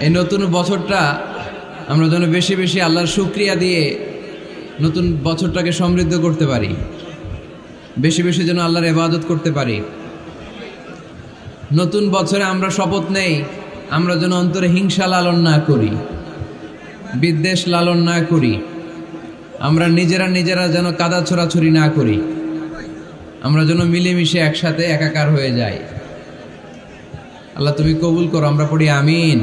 এই নতুন বছরটা আমরা যেন বেশি বেশি আল্লাহর শুকরিয়া দিয়ে নতুন বছরটাকে সমৃদ্ধ করতে পারি, বেশি বেশি যেন আল্লাহর ইবাদত করতে পারি। নতুন বছরে আমরা শপথ নেই, আমরা যেন অন্তরে হিংসা লালন না করি, বিদ্বেষ লালন না করি, আমরা নিজেরা যেন কাদা ছোড়াছুরি না করি, আমরা যেন মিলেমিশে একসাথে একাকার হয়ে যাই। আল্লাহ তুমি কবুল করো, আমরা পড়ি আমিন।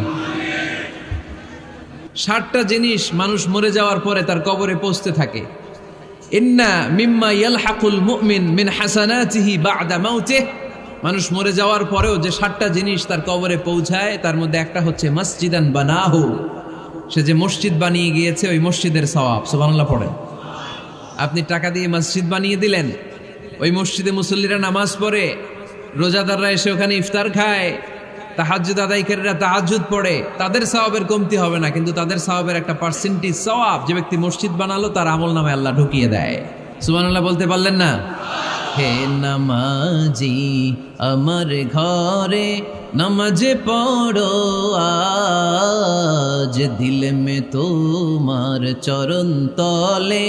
60টা জিনিস মানুষ মরে যাওয়ার পরে তার কবরে পৌঁছতে থাকে। ইন্না মিম্মা ইয়ালহাকুল মুমিন মিন হাসানাতিহি বা'দা মাউতিহি, মানুষ মরে যাওয়ার পরেও যে 60টা জিনিস তার কবরে পৌঁছায় তার মধ্যে একটা হচ্ছে মসজিদান বানাহু, সে যে মসজিদ বানিয়ে গিয়েছে ওই মসজিদের সওয়াব। সুবহানাল্লাহ পড়েন। আপনি টাকা দিয়ে মসজিদ বানিয়ে দিলেন, ওই মসজিদে মুসল্লিরা নামাজ পড়ে, রোজাদাররা এসে ওখানে ইফতার খায়, তাহাজ্জুদ আদায়কারীরা তাহাজ্জুদ পড়ে, তাদের সওয়াবের কমতি হবে না, কিন্তু তাদের সওয়াবের একটা পার্সেন্টেজ সওয়াব যে ব্যক্তি মসজিদ বানালো তার আমলনামায় আল্লাহ ঢুকিয়ে দেয়। সুবহানাল্লাহ বলতে পারলেন না? হে নামাজি আমার ঘরে নামাজ পড়ো আজ, দিল মে তোমার চরণ তলে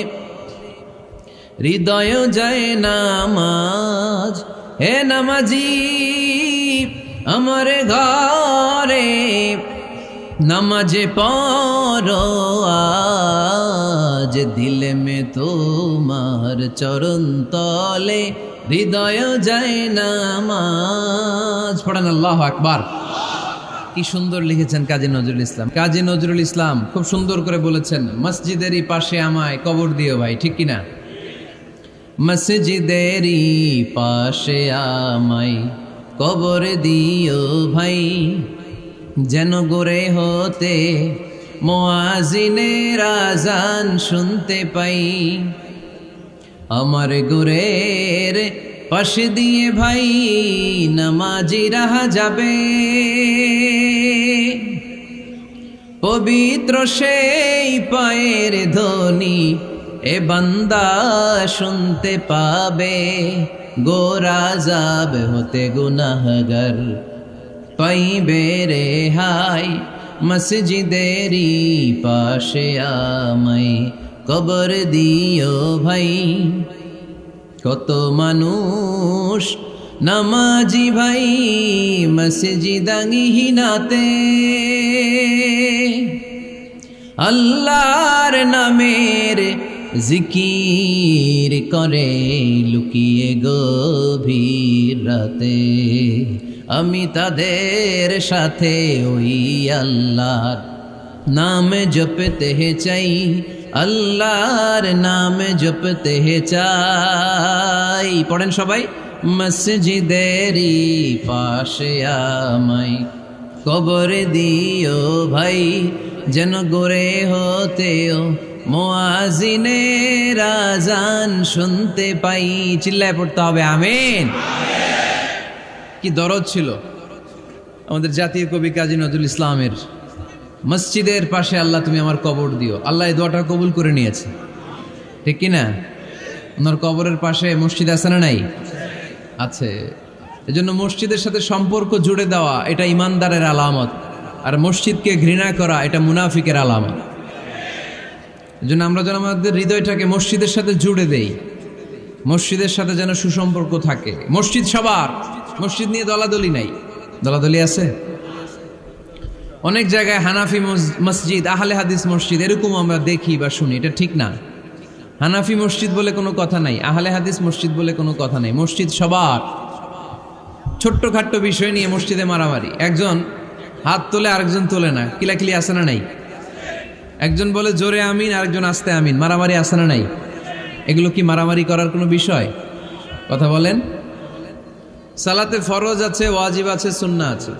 হৃদয় যায় নামাজ। হে নামাজি আমার ঘরে নামাজ পড়ো আজ, দিল মে তোমার চরণ তলে হৃদয় যায় নামাজ। পড়েন আল্লাহু আকবার। কি সুন্দর লিখেছেন কাজী নজরুল ইসলাম। কাজী নজরুল ইসলাম খুব সুন্দর করে বলেছেন, মসজিদেরই পাশে আমায় কবর দিও ভাই, ঠিক কিনা? মসজিদেরই পাশে আমায় কবর দিও ভাই, যেন গোরে হতে মুয়াজ্জিনের আযান শুনতে পাই। আমার গোরের পাশে দিয়ে ভাই নামাজিরা যাবে, পবিত্র সেই পায়ের ধ্বনি এ বান্দা শুনতে পাবে। গোরা যাব হতে গুনাহগার পাইবে রেহাই, মসজিদেরই পাশে আমায় কবর দিও ভাই। কত মানুষ নামাজি ভাই মসজিদাঙ্গিহীনাতে, আল্লাহর নামের জিকির করে লুকিয়ে গভীর রাতে। আমি তাদের সাথে ওই আল্লাহর নাম জপতে চাই, আল্লাহর নাম জপতে চাই। পড়েন সবাই, মসজিদেরই পাশে আমায় কবর দিও ভাই, যেন গোরে হতেও মুয়াজ্জিনের আযান শুনতে পাই। চিল্লায় পড়তে হবে আমিন। কি দরদ ছিল আমাদের জাতীয় কবি কাজী নজরুল ইসলামের, মসজিদের পাশে আল্লাহ তুমি আমার কবর দিও। আল্লাহ এই দোয়াটা কবুল করে নিয়েছে, ঠিক কিনা? ওনার কবরের পাশে মসজিদ আছে না নাই? আছে। এজন্য মসজিদের সাথে সম্পর্ক জুড়ে দেওয়া এটা ইমানদারের আলামত, আর মসজিদকে ঘৃণা করা এটা মুনাফিকের আলামত। এজন্য আমরা যেন আমাদের হৃদয়টাকে মসজিদের সাথে জুড়ে দেই, মসজিদের সাথে যেন সুসম্পর্ক থাকে। মসজিদ সবার, মসজিদ নিয়ে দলাদলি নাই। দলাদলি আছে অনেক জায়গায়, হানাফি মসজিদ, আহলে হাদিস মসজিদ এরকম আমরা দেখি বা শুনি, এটা ঠিক না। হানাফি মসজিদ বলে কোনো কথা নাই, আহলে হাদিস মসজিদ বলে কোনো কথা নাই। মসজিদ সবার। ছোট্টখাট্ট বিষয় নিয়ে মসজিদে মারামারি, একজন হাত তোলে আরেকজন তোলে না, কিলাকিলি আছে না নাই? একজন বলে জোরে আমিন, আরেকজন আস্তে আমিন, মারামারি আছে না নাই? এগুলো কি মারামারি করার কোনো বিষয়? কথা বলেন। সালাতে ফরজ আছে, ওয়াজিব আছে, সুন্নাহ আছে।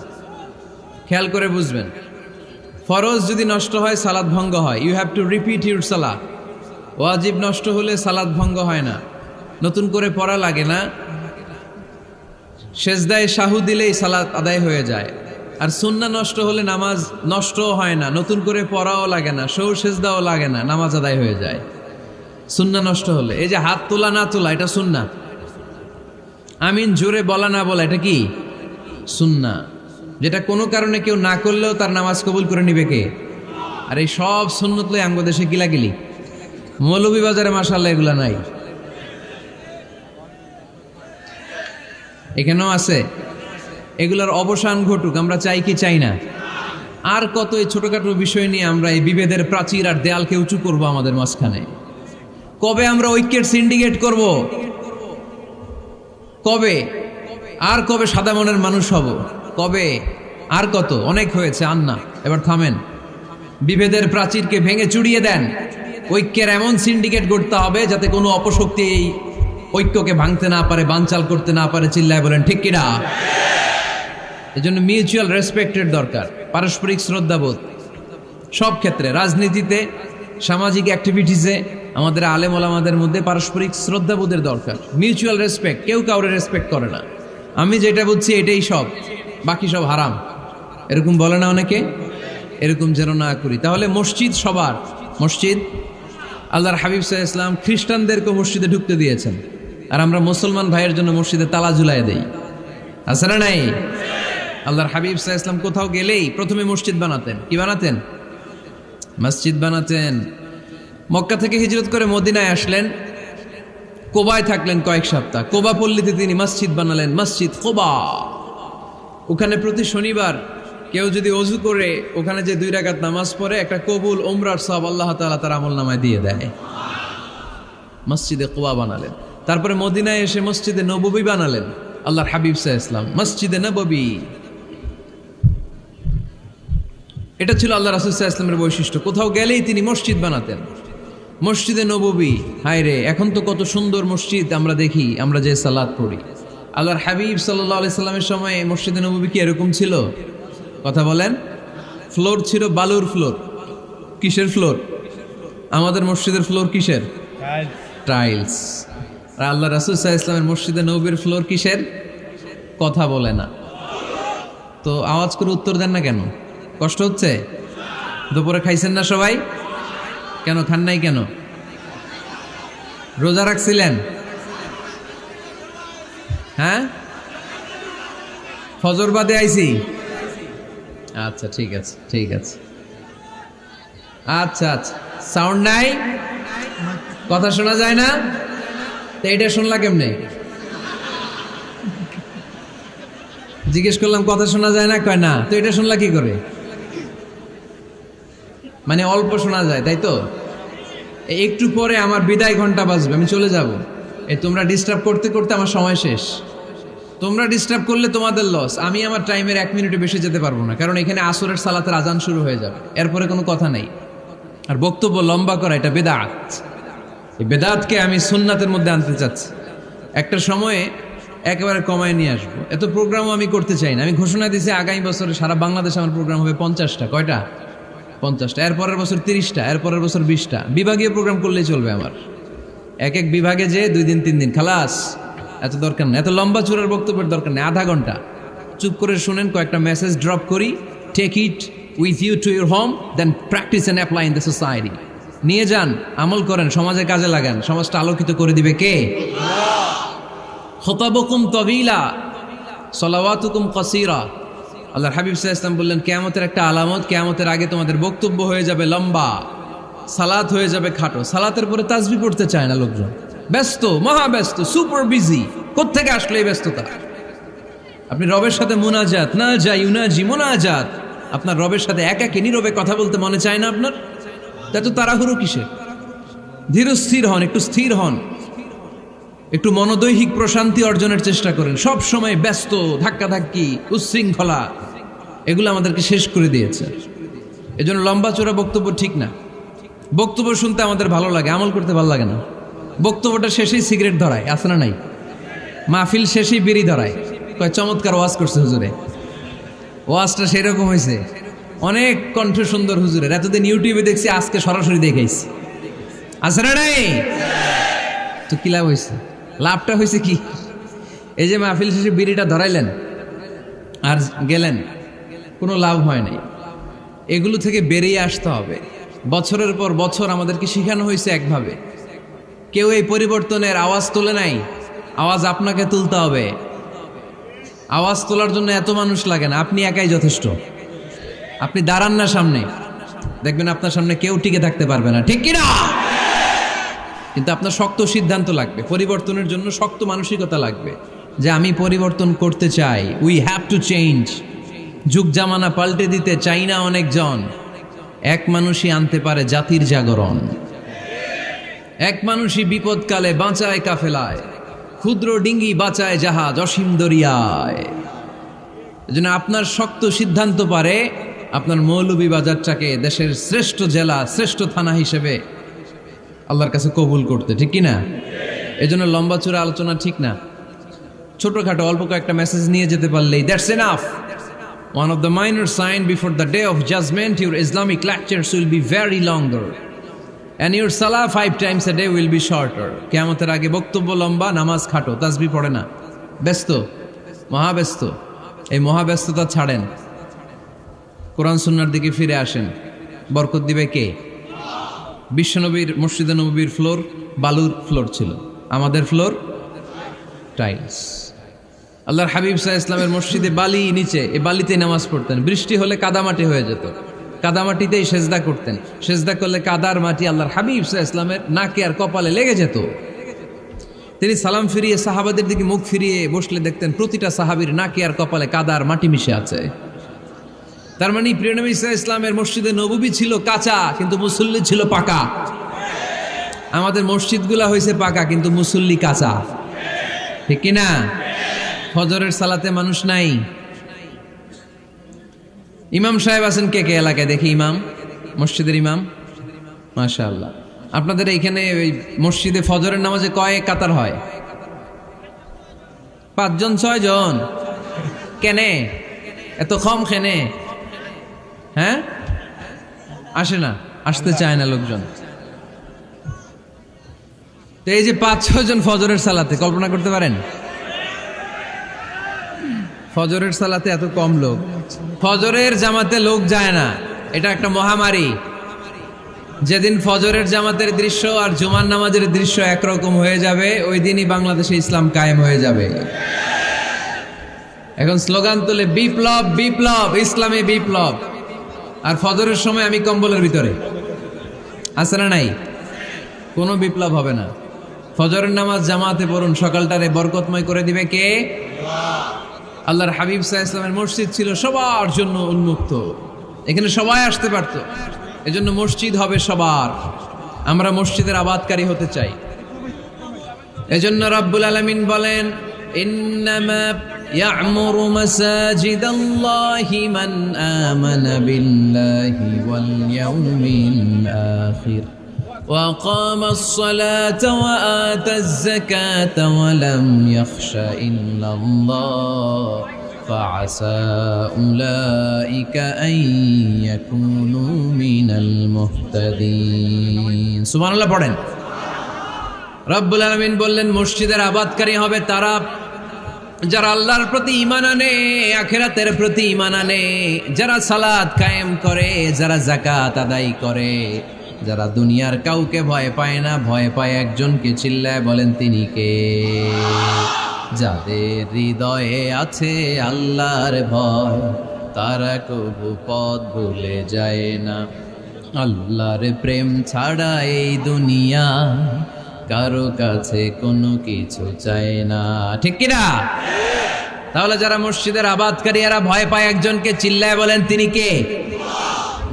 খেয়াল করে বুঝবেন, ফরজ যদি নষ্ট হয় সালাত ভঙ্গ হয়, you have to repeat your সালাত। ওয়াজিব নষ্ট হলে সালাত ভঙ্গ হয় না, নতুন করে পড়া লাগে না, সেজদায় সাহু দিলেই সালাত আদায় হয়ে যায়। আর সুন্নাহ নষ্ট হলে নামাজ নষ্টও হয় না, নতুন করে পড়াও লাগে না, সৌ সেজদাও লাগে না, নামাজ আদায় হয়ে যায় সুন্নাহ নষ্ট হলে। এই যে হাত তোলা না তোলা এটা সুন্নাহ, আমিন জোরে বলা না বলা এটা কি সুন্নাহ। যেটা কোনো কারণে কেউ না করলেও তার নামাজ কবুল করে নিবে কে? আর এই সব সুন্নত লই আমগো দেশে গিলাগিলি। মৌলভীবাজারে মাশাআল্লাহ এগুলা নাই, এখানেও আছে। এগুলার অবসান ঘটুক, আমরা চাই কি চাই না? আর কত এই ছোটখাটো বিষয় নিয়ে আমরা এই বিভেদের প্রাচীর আর দেয়ালকে উঁচু করব আমাদের মাঝখানে? কবে আমরা ঐক্যের সিন্ডিকেট করব? কবে? আর কবে সাদা মনের মানুষ হব? কবে? আর কত? অনেক হয়েছে, আর না, এবার থামেন। বিভেদের প্রাচীরকে ভেঙে চুড়িয়ে দেন। ঐক্যের এমন সিন্ডিকেট গড়তে হবে যাতে কোনো অপশক্তি এই ঐক্যকে ভাঙতে না পারে, বানচাল করতে না পারে। চিল্লায় বলেন ঠিক কিনা? এই জন্য মিউচুয়াল রেসপেক্টের দরকার, পারস্পরিক শ্রদ্ধাবোধ সব ক্ষেত্রে, রাজনীতিতে, সামাজিক অ্যাক্টিভিটিসে আমাদের আলেম ওলামাদের মধ্যে পারস্পরিক শ্রদ্ধাবোধের দরকার। মিউচুয়াল রেসপেক্ট, কেউ কাউরে রেসপেক্ট করে না। আমি যেটা বুঝছি এটাই সব, বাকি সব হারাম, এরকম বলে না অনেকে? এরকম যেন না করি। তাহলে মসজিদ সবার, মসজিদ আল্লাহর হাবিব সাল্লাল্লাহু আলাইহি ওয়াসাল্লাম খ্রিস্টানদেরকে মসজিদে ঢুকতে দিয়েছেন, আর আমরা মুসলমান ভাইয়ের জন্য মসজিদে তালা ঝুলাই দেই, আছে না নাই? আল্লাহর হাবিব সাল্লাল্লাহু আলাইহি ওয়াসাল্লাম কোথাও গেলেই প্রথমে মসজিদ বানাতেন। কি বানাতেন? মসজিদ বানাতেন। মক্কা থেকে হিজরত করে মদিনায় আসলেন, কোবায় থাকলেন কয়েক সপ্তাহ। কোবা পল্লীতে তিনি মসজিদ বানালেন, মসজিদ কোবা। ওখানে প্রতি শনিবার কেউ যদি অজু করে ওখানে যে 2 রাকাত নামাজ পড়ে, একটা কবুল ওমরার সওয়াব আল্লাহ তাআলা তার আমলনামায় দিয়ে দেয়। মসজিদে কোবা বানালেন। তারপরে মদিনায় এসে মসজিদে নববী বানালেন আল্লাহর হাবিব সাল্লাল্লাহু আলাইহি ওয়াসাল্লাম, মসজিদে নববী। এটা ছিল আল্লাহ রাসূল সাল্লাল্লাহু আলাইহি ওয়াসাল্লামের বৈশিষ্ট্য। কোথাও গেলেই তিনি মসজিদ বানাতেন, মসজিদে নববী। হায় রে, এখন তো কত সুন্দর মসজিদ আমরা দেখি, আমরা যে সালাত পড়ি। আল্লাহর হাবিব সাল্লাল্লাহু আলাইহি সাল্লামের সময় মসজিদে নববী কি এরকম ছিল? কথা বলেন। ফ্লোর ছিল বালুর ফ্লোর। কিসের ফ্লোর? আমাদের মসজিদের ফ্লোর কিসের? টাইলস। আর আল্লাহ রাসূল সাল্লাল্লাহু আলাইহি ওয়াসাল্লামের মসজিদে নববীর ফ্লোর কিসের? কথা বলে না তো। আওয়াজ করে উত্তর দেন না কেন? কষ্ট হচ্ছে? দুপুরে খাইছেন না সবাই? কেন খান নাই কেন? রোজা রাখছিলেন? হ্যাঁ, ফজর বাদে আইছি। আচ্ছা ঠিক আছে, ঠিক আছে। আচ্ছা আচ্ছা, সাউন্ড নাই, কথা শোনা যায় না? তো এটা শুনলা কেমনে? জিজ্ঞেস করলাম কথা শোনা যায় না, কয় না। তো এটা শুনলা কি করে? মানে অল্প শোনা যায়, তাই তো? একটু পরে আমার বিদায় ঘন্টা বাজবে, আমি চলে যাব। তোমরা ডিস্টার্ব করতে করতে আমার সময় শেষ। তোমরা ডিস্টার্ব করলে তোমাদের লস। আমি আমার টাইমের 1 মিনিটে বেশি যেতে পারবো না, কারণ এখানে আসরের সালাতের আজান শুরু হয়ে যাবে, এরপরে কোনো কথা নেই। আর বক্তব্য লম্বা করা এটা বেদাত। এই বেদাতকে আমি সুন্নাতের মধ্যে আনতে চাচ্ছি। একটা সময়ে একেবারে কমায় নিয়ে আসবো। এত প্রোগ্রামও আমি করতে চাই না। আমি ঘোষণা দিয়েছি আগামী বছরে সারা বাংলাদেশে আমার প্রোগ্রাম হবে 50টা। কয়টা? 50টা। এরপরের বছর 30টা, এরপরের বছর 20টা। বিভাগীয় প্রোগ্রাম করলেই চলবে আমার। এক এক বিভাগে যে 2 দিন 3 দিন খালাস। এত দরকার নেই, এত লম্বা চূড়ার বক্তব্যের দরকার নেই। আধা ঘন্টা চুপ করে শুনেন, কয়েকটা মেসেজ ড্রপ করি, take it with you to your home, then practise and apply in the society. নিয়ে যান, আমল করেন, সমাজে কাজে লাগান। সমাজটা আলোকিত করে দিবে কে? খুতাবুকুম তাবিলা সালাওয়াতুকুম কাসীরা। আল্লাহর হাবিব সাল্লাল্লাহু আলাইহি ওয়াসাল্লাম বললেন, কিয়ামতের একটা আলামত, কিয়ামতের আগে তোমাদের বক্তব্য হয়ে যাবে লম্বা, সালাত হয়ে যাবে খাটো। সালাতের পরে তাসবিহ পড়তে চায় না লোকজন, ব্যস্ত, মহাব্যস্ত, সুপার বিজি। কোত্থেকে আসলে এই ব্যস্ততা? আপনি রবের সাথে মুনাজাত, না যাই ইউনাজি মুনাজাত, আপনার রবের সাথে একাকী নীরবে কথা বলতে মনে চায় না আপনার? এত তাড়াহুড়ো কিসের? ধীর স্থির হন, একটু স্থির হন, একটু মনোদৈহিক প্রশান্তি অর্জনের চেষ্টা করেন। সব সময় ব্যস্ত, ধাক্কাধাক্কি, উচ্ছৃঙ্খলা, এগুলো আমাদেরকে শেষ করে দিয়েছে। এজন্য লম্বা চোরা বক্তব্য ঠিক না। বক্তব্য শুনতে আমাদের ভালো লাগে, আমল করতে ভালো লাগে না। বক্তব্যটা শেষেই সিগারেট ধরায়, আছে না নাই? মাহফিল শেষেই বিড়ি ধরায়, কয় চমৎকার ওয়াজ করছে হুজুরে। ওয়াজটা সেরকম হয়েছে, অনেক কণ্ঠ সুন্দর হুজুরের। এতদিন ইউটিউবে দেখছি, আজকে সরাসরি দেখাইছি, আছে না নাই? তো কি লাভ হয়েছে? লাভটা হয়েছে কি? এই যে মাহফিল শেষে বিড়িটা ধরাইলেন আর গেলেন, কোনো লাভ হয় নাই। এগুলো থেকে বেরিয়ে আসতে হবে। বছরের পর বছর আমাদেরকে শেখানো হয়েছে একভাবে, কেউ এই পরিবর্তনের আওয়াজ তোলে নাই। আওয়াজ আপনাকে তুলতে হবে। আওয়াজ তোলার জন্য এত মানুষ লাগে না, আপনি একাই যথেষ্ট। আপনি দাঁড়ান না সামনে, দেখবেন আপনার সামনে কেউ টিকে থাকতে পারবে না, ঠিক কিনা? কিন্তু আপনার শক্ত সিদ্ধান্ত লাগবে, পরিবর্তনের জন্য শক্ত মানসিকতা লাগবে যে আমি পরিবর্তন করতে চাই। We have to change. যুগ জামানা পাল্টে দিতে চাই না অনেকজন, এক মানুষই আনতে পারে জাতির জাগরণ। এক মানুষই বিপদকালে বাঁচায় কাফেলায়, ক্ষুদ্র ডিঙ্গি বাঁচায় জাহাজ অসীম দরিয়ায়। এজন্য আপনার শক্ত সিদ্ধান্ত পারে আপনার মৌলভীবাজারটাকে দেশের শ্রেষ্ঠ জেলা, শ্রেষ্ঠ থানা হিসেবে আল্লাহর কাছে কবুল করতে, ঠিক কিনা? এজন্য লম্বা চূড়া আলোচনা ঠিক না, ছোটখাটো অল্প কয়েকটা মেসেজ নিয়ে যেতে পারলেই that's enough. One of the minor sign before the day of judgment, your Islamic lectures will be very longer and your salah 5 times a day will be shorter. কিয়ামতের আগে বক্তব্য লম্বা, নামাজ খাটো, তাসবিহ পড়ে না, ব্যস্ত, মহাব্যস্ত। এই মহাব্যস্ততা ছাড়েন, কোরআন সুন্নাহর দিকে ফিরে আসেন। বরকত দিবে কে? বিশ্বনবীর মসজিদে নববীর ফ্লোর বালুর ফ্লোর ছিল, আমাদের ফ্লোর টাইলস। আল্লাহর হাবিব সাল্লাল্লাহু আলাইহি ওয়াসাল্লামের মসজিদে বালি নিচে, এই বালিতেই নামাজ পড়তেন। বৃষ্টি হলে কাদামাটি হয়ে যেত, কাদামাটিতেই সেজদা করতেন। সেজদা করলে কাদার মাটি আল্লাহর হাবিব সাল্লাল্লাহু আলাইহি ওয়াসাল্লামের নাকে আর কপালে লেগে যেত। তিনি সালাম ফিরিয়ে সাহাবাদের দিকে মুখ ফিরিয়ে বসলে দেখতেন প্রতিটা সাহাবীর নাকে আর কপালে কাদার মাটি মিশে আছে। তার মানে প্রিয় নবী সাল্লাল্লাহু আলাইহি ওয়াসাল্লামের মসজিদে নববী ছিল কাঁচা, কিন্তু মুসল্লি ছিল পাকা। আমাদের মসজিদগুলা হয়েছে পাকা, কিন্তু মুসল্লি কাঁচা, ঠিক কিনা? ফজরের সালাতে মানুষ নাই। ইমাম সাহেব আছেন কে কে এলাকায়? দেখি ইমাম, মসজিদের ইমাম, মাশাআল্লাহ। আপনাদের এইখানে ওই মসজিদে ফজরের নামাজে কয় কাতার হয়? 5 জন 6 জন? কেনে এত কম? কেনে? হ্যাঁ, আসে না, আসতে চায় না লোকজন। তো এই যে 5-6 জন ফজরের সালাতে, কল্পনা করতে পারেন ফজরের সালাতে এত কম লোক? ফজরের জামাতে লোক যায় না, এটা একটা মহামারী। যেদিন ফজরের জামাতের দৃশ্য আর জুমার নামাজের দৃশ্য একরকম হয়ে যাবে, ওই দিনই বাংলাদেশে ইসলাম কায়েম হয়ে যাবে। এখন স্লোগান তুলে বিপ্লব বিপ্লব, ইসলামী বিপ্লব। আর ফজরের সময় আমি কম্বলের ভিতরে, আছে না নাই? কোনো বিপ্লব হবে না। ফজরের নামাজ জামাতে পড়ুন, সকালটারে বরকতময় করে দিবে কে? আল্লাহর হাবিব সাল্লাল্লাহু আলাইহি ওয়াসাল্লামের মসজিদ ছিল সবার জন্য উন্মুক্ত, এখানে সবাই আসতে পারত। এজন্য মসজিদ হবে সবার। আমরা মসজিদের আবাদকারী হতে চাই। এজন্য রাব্বুল আলামিন বলেন, ইন্নামা ইয়া'মুরু মাসাজিদাল্লাহি মান আমানা বিল্লাহি ওয়াল ইয়াউমিল আখির ওয়া আকামাস সালাতা ওয়া আতাজ যাকাতা ওয়া লাম ইয়াখশা ইল্লাল্লাহ ফাআসা উলাইকা আন ইয়াকুনু মিনাল মুহতাদিন। সুবহানাল্লাহ পড়েন। রব্বুল আলামিন বললেন, মসজিদের আবাদকারী হবে তারা যারা আল্লাহর প্রতি ঈমান আনে, আখিরাতের প্রতি ঈমান আনে, যারা সালাত কায়েম করে, যারা যাকাত আদায় করে, যারা দুনিয়ার কাউকে ভয় পায় না, ভয় পায় একজনকে। চিল্লায় বলেন তিনি কে? যাদের হৃদয়ে আছে আল্লাহর ভয়, তারা কবু পথ ভুলে যায় না। আল্লাহর প্রেম ছাড়া এই দুনিয়া কারো কাছে কোনো কিছু চায় না, ঠিক কিনা? তাহলে যারা মসজিদের আবাদকারী, এরা ভয় পায় একজনকে। চিল্লায় বলেন তিনি কে?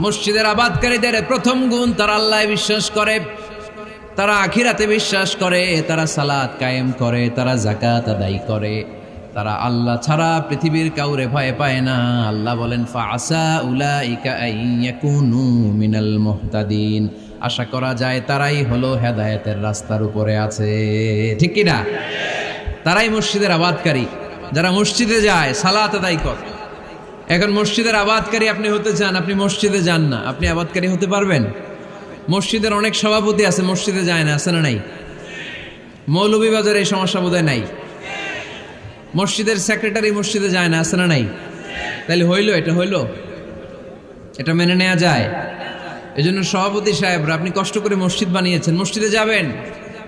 মসজিদের আবাদকারীদের প্রথম গুণ, তারা আল্লাহয় বিশ্বাস করে, তারা আখিরাতে বিশ্বাস করে, তারা সালাত কায়েম করে, তারা যাকাত আদায় করে, তারা আল্লাহ ছাড়া পৃথিবীর কাউরে ভয় পায় না। আল্লাহ বলেন, ফাআসা উলাইকা আন ইয়াকুনু মিনাল মুহতাদিন। আশা করা যায় তারাই হলো হেদায়েতের রাস্তার উপরে আছে, ঠিক কিনা? তারাই মসজিদের আবাদকারী, যারা মসজিদে যায়, সালাত আদায় করে। এখন মসজিদের আবাদকারী আপনি হতে চান, আপনি মসজিদে যান না, আপনি আবাদকারী হতে পারবেন? মসজিদের অনেক সভাপতি আছে, মসজিদে যায় না, আছে না নাই? মৌলভীবাজারে এই সমস্যা বোধহয় নাই। মসজিদের সেক্রেটারি মসজিদে যায় না, আছে না নাই? তাহলে হইল, এটা হইল, এটা মেনে নেওয়া যায়? এজন্য সভাপতি সাহেবরা, আপনি কষ্ট করে মসজিদ বানিয়েছেন, মসজিদে যাবেন।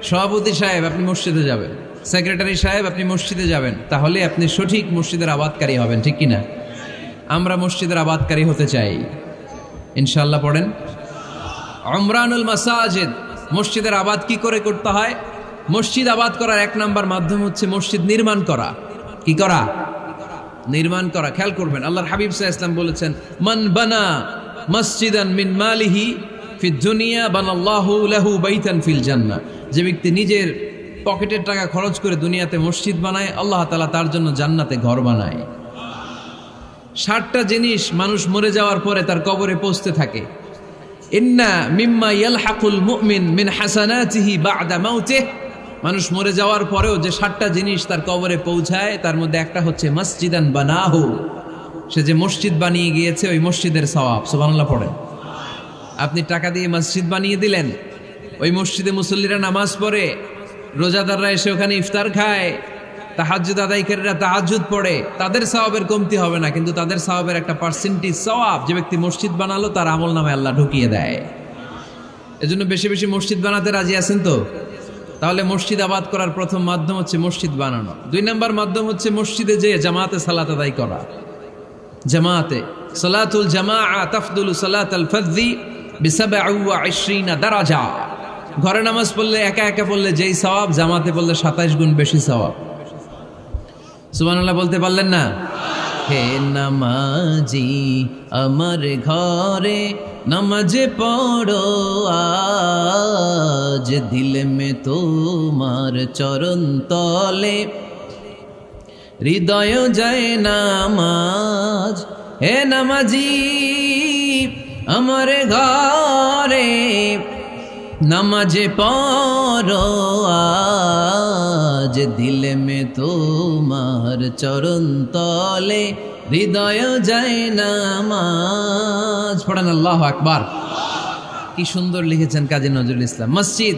সভাপতি সাহেব, আপনি মসজিদে যাবেন। সেক্রেটারি সাহেব আপনি মসজিদে যাবেন, তাহলে আপনি সঠিক মসজিদের আবাদকারী হবেন, ঠিক কিনা? আমরা মসজিদের আবাদকারী হতে চাই ইনশাআল্লাহ। পড়েন উমরানুল মাসাজিদ। মসজিদের আবাদ কি করে করতে হয়? মসজিদ আবাদ করার এক নাম্বার মাধ্যম হচ্ছে মসজিদ নির্মাণ করা। কি করা? নির্মাণ করা। খেয়াল করবেন, আল্লাহর হাবিব সাল্লাল্লাহু আলাইহি ওয়াসাল্লাম বলেছেন, মান বানা মসজিদান মিন মালিহি ফিদ দুনিয়া বানাল্লাহু লাহু বাইতান ফিল জান্নাহ। যে ব্যক্তি নিজের পকেটের টাকা খরচ করে দুনিয়াতে মসজিদ বানায়, আল্লাহ তাআলা তার জন্য জান্নাতে ঘর বানায়। 60টা জিনিস মানুষ মরে যাওয়ার পরে তার কবরে পৌঁছতে থাকে। ইন্না মিম্মা ইয়ালহাকুল মুমিন মিন হাসানাতিহি বা'দা মাউতিহি। মানুষ মরে যাওয়ার পরেও যে 60টা জিনিস তার কবরে পৌঁছায়, তার মধ্যে একটা হচ্ছে মসজিদান বানাহু। সে যে মসজিদ বানিয়ে গিয়েছে, ওই মসজিদের সওয়াব। সুবহানাল্লাহ পড়েন। আপনি টাকা দিয়ে মসজিদ বানিয়ে দিলেন, ওই মসজিদে মুসল্লিরা নামাজ পড়ে, রোজাদাররা এসে ওখানে ইফতার খায়, তাহাজ্জুদ আদায়কারীরা তাহাজ্জুদ পড়ে, তাদের সওয়াবের কমতি হবে না, কিন্তু তাদের সওয়াবের একটা পার্সেন্টেজ সওয়াব যে ব্যক্তি মসজিদ বানালো তার আমল নামে আল্লাহ ঢুকিয়ে দেয়। এজন্য বেশি বেশি মসজিদ বানাতে রাজি আছেন তো? তাহলে মসজিদ আবাদ করার প্রথম মাধ্যম হচ্ছে মসজিদ বানানো। 2 নাম্বার মাধ্যম হচ্ছে মসজিদে যে জামাতে সালাত আদায় করা। জামাতে সালাতুল জামাআ তাফদুলু সালাতাল ফাযযি বি27 দারাজা। ঘরে নামাজ পড়লে একা একা পড়লে যেই সওয়াব, জামাতে পড়লে 27 গুণ বেশি সওয়াব। সুবহানাল্লাহ বলতে পারলেন না? হে নামাজি আমার ঘরে নামাজ পড়ো আজ, দিলে মে তোমার চরণ তলে হৃদয় যায় নামাজ। হে নামাজি আমার ঘরে নামাজে পড়ো আজ, দিলে মে তোমার চরণ তলে হৃদয় যায় নামাজ। পড়েন আল্লাহু আকবার। কি সুন্দর লিখেছেন কাজী নজরুল ইসলাম। মসজিদ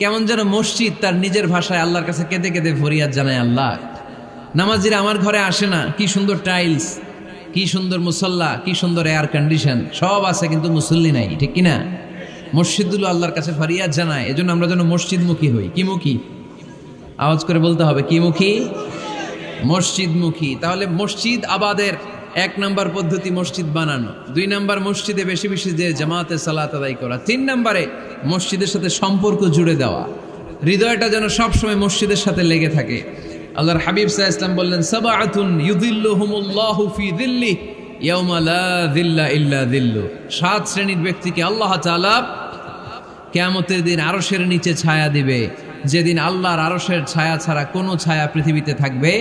কেমন যেন মসজিদ তার নিজের ভাষায় আল্লাহর কাছে কেঁদে কেঁদে ফরিয়াদ জানায়, আল্লাহ নামাজিরা আমার ঘরে আসে না, কি সুন্দর টাইলস, কি সুন্দর মুসল্লা, কি সুন্দর এয়ার কন্ডিশন, সব আছে কিন্তু মুসল্লি নাই, ঠিক কিনা? মসজিদগুলো আল্লাহর কাছে ফরিয়াদ জানায়। এজন্য আমরা যেন মসজিদমুখী হই। কি মুখী? আওয়াজ করে বলতে হবে, কি মুখী? মসজিদমুখী। তাহলে মসজিদ আবাদের 1 নাম্বার পদ্ধতি মসজিদ বানানো। 2 নাম্বার মসজিদে বেশি বেশি যে জামাতে সালাত আদায় করা। 3 নাম্বারে মসজিদের সাথে সম্পর্ক জুড়ে দেওয়া, হৃদয়টা যেন সবসময় মসজিদের সাথে লেগে থাকে। আল্লাহর হাবিব সাল্লাল্লাহু আলাইহি ওয়াসাল্লাম বললেন, সাবআতুন ইউযিল্লুহুমুল্লাহু ফি যিল্লিহি ইয়াওমা লা যিল্লা ইল্লা যিল্লু। 7 শ্রেণীর ব্যক্তিকে আল্লাহ তাআলা কিয়ামতের দিন আরশের নিচে ছায়া দিবে, যেদিন আল্লাহর আরশের ছায়া ছাড়া কোনো ছায়া পৃথিবীতে থাকবে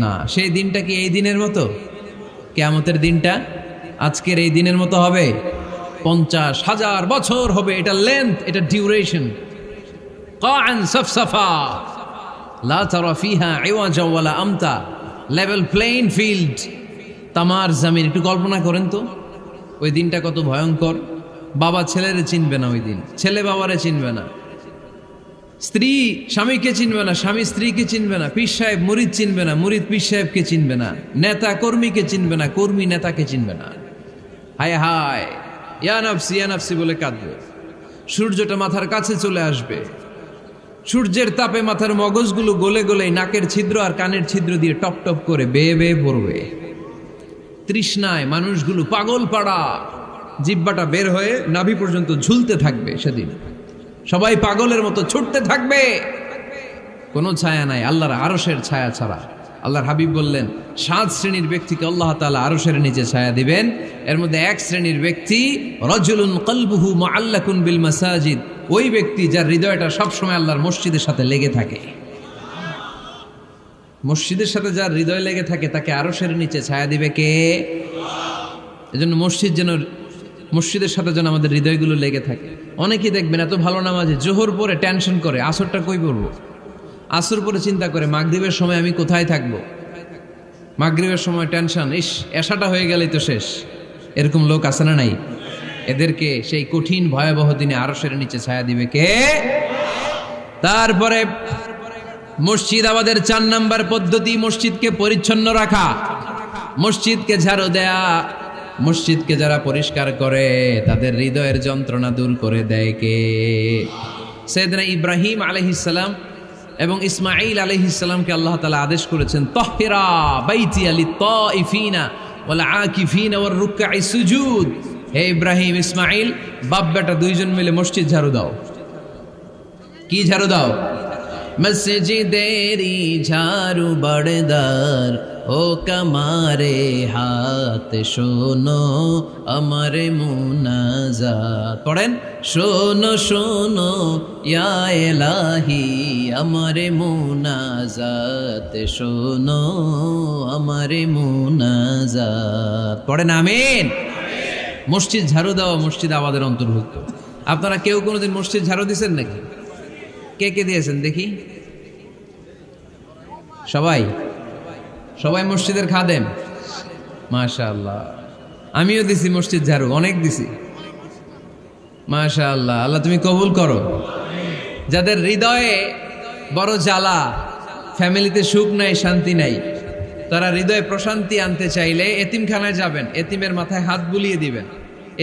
না। সেই দিনটা কি এই দিনের মতো? কিয়ামতের দিনটা আজকের এই দিনের মতো হবে? 50,000 বছর হবে। এটা লেন্থ, এটা ডিউরেশন। কাআন সাফসাফা লা তারা ফিহা ইওয়াজা ওয়ালা আমতা। লেভেল প্লেইং ফিল্ড, তামার জমিন। একটু কল্পনা করেন তো ওই দিনটা কত ভয়ঙ্কর। বাবা ছেলেরে চিনবে না ওই দিন, ছেলে বাবারে চিনবে না, স্ত্রী স্বামীকে চিনবে না, স্বামী স্ত্রীকে চিনবে না, পীর সাহেব মুরিদ চিনবে না, মুরিদ পীর সাহেবকে চিনবে না, নেতা কর্মীকে চিনবে না, কর্মী নেতাকে চিনবে না। হায় হায়, ইয়া নাফসি ইয়া নাফসি বলে কাঁদবে। সূর্যটা মাথার কাছে চলে আসবে, সূর্যের তাপে মাথার মগজগুলো গলে গলে নাকের ছিদ্র আর কানের ছিদ্র দিয়ে টপ টপ করে বেয়ে বেয়ে পড়বে। তৃষ্ণায় মানুষগুলো পাগল পাড়া, জিহ্বাটা বের হয়ে নাভি পর্যন্ত ঝুলতে থাকবে। সেদিন সবাই পাগলের মতো ছুটতে থাকবে, কোনো ছায়া নাই আল্লাহর আরশের ছায়া ছাড়া। আল্লাহর হাবিব বললেন, 7 শ্রেণীর ব্যক্তিকে আল্লাহ তাআলা আরশের নিচে ছায়া দিবেন। এর মধ্যে 1 শ্রেণীর ব্যক্তি রাজুলুন কলবুহু মুআল্লাকুন বিল মাসাজিদ। ওই ব্যক্তি যার হৃদয়টা সবসময় আল্লাহর মসজিদের সাথে লেগে থাকে। মসজিদের সাথে যার হৃদয় লেগে থাকে তাকে আরশের নিচে ছায়া দিবে কে? এজন্য মসজিদের সাথে যেন আমাদের হৃদয়গুলো লেগে থাকে। অনেকেই দেখবেন এত ভালো নামাজে, জোহর পরে টেনশন করে আসরটা কই পড়বো, আসর পরে চিন্তা করে মাগরিবের সময় আমি কোথায় থাকবো, মাগরিবের সময় টেনশন, ইস এশাটা হয়ে গেলেই তো শেষ। এরকম লোক আছে না নাই? এদেরকে সেই কঠিন ভয়াবহ দিনে আরশের নিচে ছায়া দিবে কে? তারপরে মসজিদ আমাদের 4 নাম্বার পদ্ধতি মসজিদকে পরিচ্ছন্ন রাখা, মসজিদকে ঝাড়ু দেয়া। মসজিদকে যারা পরিষ্কার করে তাদের হৃদয়ের যন্ত্রণা দূর করে দেয় কে? সাইয়েদনা ইব্রাহিম আলাইহিস সালাম এবং ইসমাঈল আলাইহিস সালামকে আল্লাহ তাআলা আদেশ করেছেন তাহহিরা বাইতিয়া লিত্তাইফিনা ওয়াল আকিফিনা ওয়ার রুকআই সুজুদ। হে ইব্রাহিম, ইসমাঈল, বাপ বেটা দুইজন মিলে মসজিদ ঝাড়ু দাও। কি ঝাড়ু দাও? মসজিদেরি ঝাড়ু বড়দার ও কামারে হাত শোনো আমারে মুনাজাত। পড়েন, শোনো শোনো ইয়া ইলাহি আমারে মুনাজাত, শোনো আমারে মুনাজাত। পড়েন আমিন। মসজিদ ঝাড়ু দেওয়া মসজিদ আমাদের অন্তর্ভুক্ত। আপনারা কেউ কোনোদিন মসজিদ ঝাড়ু দিয়েছেন নাকি? কে কে দিয়েছেন দেখি? সবাই? সবাই মসজিদের খাদেম? মাশাআল্লাহ। আমিও দিছি মসজিদ ঝাড়ু, অনেক দিছি। মাশাআল্লাহ, আল্লাহ তুমি কবুল করো। যাদের হৃদয়ে বড় জ্বালা, ফ্যামিলিতে সুখ নাই, শান্তি নাই, তারা হৃদয়ে প্রশান্তি আনতে চাইলে এতিমখানায় যাবেন, এতিমের মাথায় হাত বুলিয়ে দিবেন,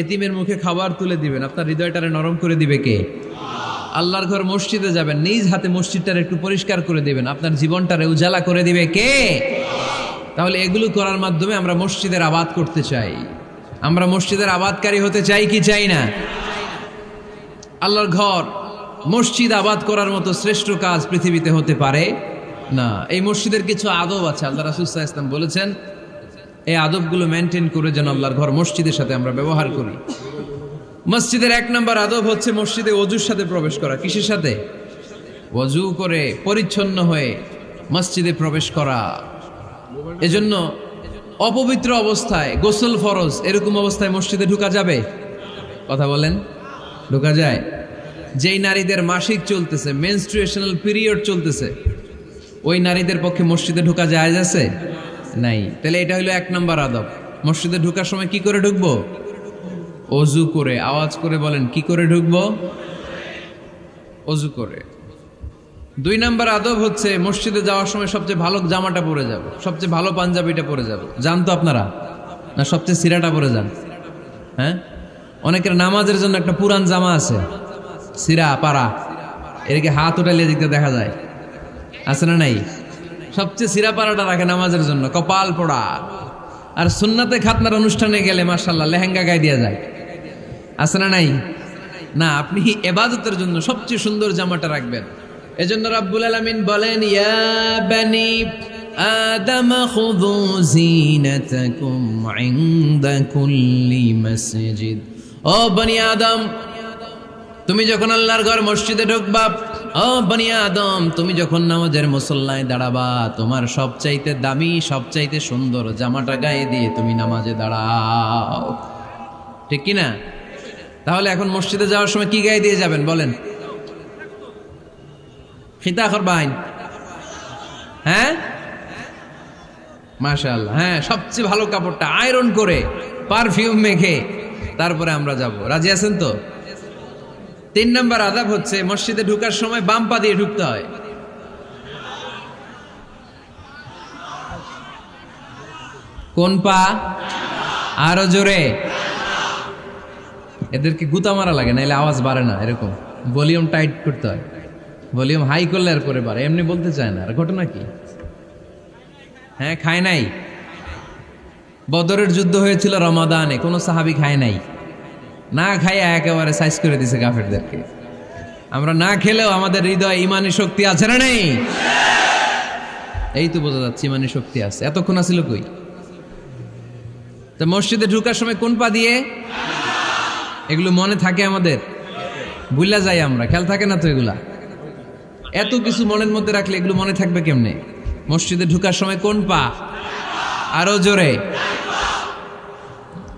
এতিমের মুখে খাবার তুলে দিবেন। আপনার হৃদয়টারে নরম করে দিবে কে? আল্লাহর ঘর মসজিদে যাবেন, নিজ হাতে মসজিদটারে একটু পরিষ্কার করে দিবেন, আপনার জীবনটারে উজালা করে দিবে কে? তাহলে এগুলো করার মাধ্যমে আমরা মসজিদের আবাদ করতে চাই। আমরা মসজিদের আবাদকারী হতে চাই কি চাই না? আল্লাহর ঘর মসজিদ আবাদ করার মতো শ্রেষ্ঠ কাজ পৃথিবীতে হতে পারে না। এই মসজিদের কিছু আদব আছে, আল্লাহ রাসূল সাল্লাল্লাহু আলাইহি ওয়াসাল্লাম বলেছেন এই আদবগুলো মেনটেন করে যেন আল্লাহর ঘর মসজিদের সাথে আমরা ব্যবহার করি। মসজিদের 1 নম্বর আদব হচ্ছে মসজিদে ওযুর সাথে প্রবেশ করা। কিসের সাথে? ওযু করে পরিচ্ছন্ন হয়ে মসজিদে প্রবেশ করা। এজন্য অপবিত্র অবস্থায় গোসল ফরজ, এরকম অবস্থায় মসজিদে ঢোকা যাবে? কথা বলেন, ঢোকা যায়? যেই নারীদের মাসিক চলতেছে, মেনস্ট্রুয়েশনাল পিরিয়ড চলতেছে, ওই নারীদের পক্ষে মসজিদে ঢোকা জায়েজ আছে? নাই। তাহলে এটা হলো 1 নম্বর আদব। মসজিদে ঢোকার সময় কি করে ঢুকবো? ওযু করে। আওয়াজ করে বলেন, কি করে ঢুকবো? ওযু করে। 2 নম্বর আদব হচ্ছে মসজিদে যাওয়ার সময় সবচেয়ে ভালো জামাটা পরে যাব, সবচেয়ে ভালো পাঞ্জাবিটা পরে যাব। জান তো আপনারা? না সবচেয়ে সিরাটা পরে যান? হ্যাঁ, অনেকের নামাজের জন্য একটা পুরান জামা আছে, সিরা পাড়া, এদিকে হাত উঠালে দিকতে দেখা যায়, আছে না নাই? সবচেয়ে সিরা পাড়াটা রাখে নামাজের জন্য, কপাল পোড়া। আর সুন্নাতে খাতনার অনুষ্ঠানে গেলে মাশাআল্লাহ লেহেঙ্গা গায়ে দেওয়া যায়, আছে না নাই? না, আপনি ইবাদতের জন্য সবচেয়ে সুন্দর জামাটা রাখবেন। এজন্য রাব্বুল আলামিন বলেন, ইয়া বানি আদম খুযু জিনাতাকুম ইনদা কুল্লি মসজিদ। ও বনি আদম, তুমি যখন আল্লাহর ঘর মসজিদে ঢুকবা, ও বনি আদম, তুমি যখন নামাজের মুসল্লায় দাঁড়াবা, তোমার সবচাইতে দামি, সবচাইতে সুন্দর জামাটা গায়ে দিয়ে তুমি নামাজে দাঁড়াও। ঠিক কি না? তাহলে এখন মসজিদে যাওয়ার সময় কি গায়ে দিয়ে যাবেন বলেন? খিতা করবাইন? হ্যাঁ, মাশাআল্লাহ। হ্যাঁ, সবচেয়ে ভালো কাপড়টা আয়রন করে পারফিউম মেখে তারপরে আমরা যাব। রাজি আছেন তো? 3 নম্বর আদব হচ্ছে মসজিদে ঢোকার সময় বাম পা দিয়ে ঢুকতে হয়। কোন পা? আরো জোরে। এদেরকে গুতা মারা লাগে, নাইলে আওয়াজ বাড়ে না। এরকম ভলিউম টাইট করতে হয়, ভলিউম হাই করলে আর পরে বাড়ে। এমনি বলতে চায় না। আর ঘটনা কি? হ্যাঁ, খায় নাই। বদরের যুদ্ধ হয়েছিল রমাদানে, কোনো সাহাবী খায় নাই, না খাইয়া একেবারে সাইজ করে দিছে কাফেরদেরকে। আমরা না খেলেও আমাদের হৃদয়ে ইমানি শক্তি আছে না নেই? এই তো বোঝা যাচ্ছে ইমানি শক্তি আছে। এতক্ষণ আছিল কই? তো মসজিদে ঢোকার সময় কোন পা দিয়ে? এগুলো মনে থাকে আমাদের? ভুলা যাই আমরা, খেয়াল থাকে না তো এগুলা। এত কিছু মনের মধ্যে রাখলে এগুলো মনে থাকবে কেমনে? মসজিদে ঢোকার সময় কোন পা? আরো জোরে।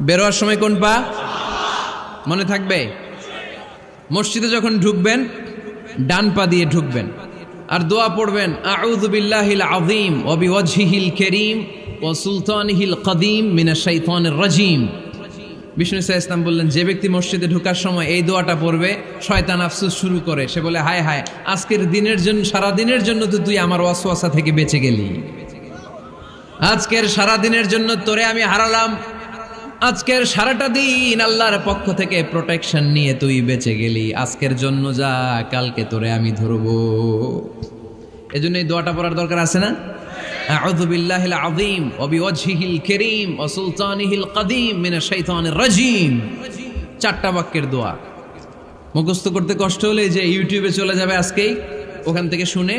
বেরোয়ার সময় কোন পা? মনে থাকবে? মসজিদে যখন ঢুকবেন ডান পা দিয়ে ঢুকবেন, আর দোয়া পড়বেন, আউযু বিল্লাহিল আযীম ওয়া বিওয়াজহিল কারীম ওয়া সুলতানিহিল কদীম মিনাশ শাইতানির রাজীম। বিষ্ণু সাল্লাল্লাহু আলাইহি ওয়াসাল্লাম বললেন, যে ব্যক্তি মসজিদে ঢোকার সময় এই দোয়াটা পড়বে, শয়তান আফসোস শুরু করে। সে বলে, হায় হায়, আজকের দিনের জন্য, সারা দিনের জন্য তো তুই আমার ওয়াসওয়াসা থেকে বেঁচে গেলি। আজকের সারা দিনের জন্য তোরে আমি হারালাম। আজকের সারাটা দিন আল্লাহর পক্ষ থেকে প্রোটেকশন নিয়ে তুই বেঁচে গেলি। আজকের জন্য যা, কালকে তোরে আমি ধরবো। এজন্য এই দোয়াটা পড়ার দরকার আছে না? আউযু বিল্লাহিল আযীম ওয়া বিওয়াজহিল কারীম ওয়া সুলতানিহিল কাদীম মিনাশ শাইতানির রাজীম। 4টা বাক্যের দোয়া। মুখস্থ করতে কষ্ট হলে যে ইউটিউবে চলে যাবে আজকেই, ওখান থেকে শুনে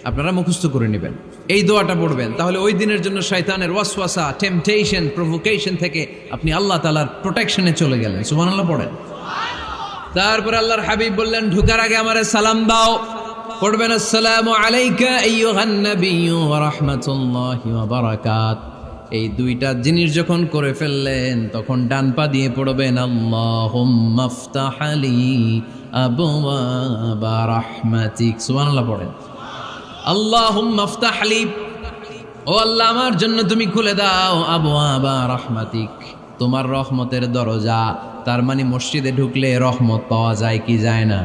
আপনারা মুখস্থ করে নেবেন, এই দোয়াটা পড়বেন। তাহলে ওই দিনের জন্য শয়তানের ওয়াসওয়াসা, টেম্পটেশন, প্রভোকেশন থেকে আপনি আল্লাহ তাআলার প্রোটেকশনে চলে গেলেন। সুবহানাল্লাহ পড়েন। তারপর আল্লাহর হাবিব বললেন, ঢোকার আগে আমারে সালাম দাও। পড়বেন, আসসালামু আলাইকা আইয়ুহান নাবিয়্যু ওয়া রাহমাতুল্লাহি ওয়া বারাকাত। এই 2টা জিনিস যখন করে ফেললেন, তখন ডান পা দিয়ে পড়বেন, আল্লাহুম্মা আফতাহ লি আবওয়াবা রাহমাতিক। সুবহানাল্লাহ পড়েন। আল্লাহুম্মা আফতাহ লি, ও আল্লাহ আমার জন্য তুমি খুলে দাও আবওয়াবা রাহমাতিক, তোমার রহমতের দরজা। তার মানে মসজিদে ঢুকলে রহমত পাওয়া যায় কি যায় না?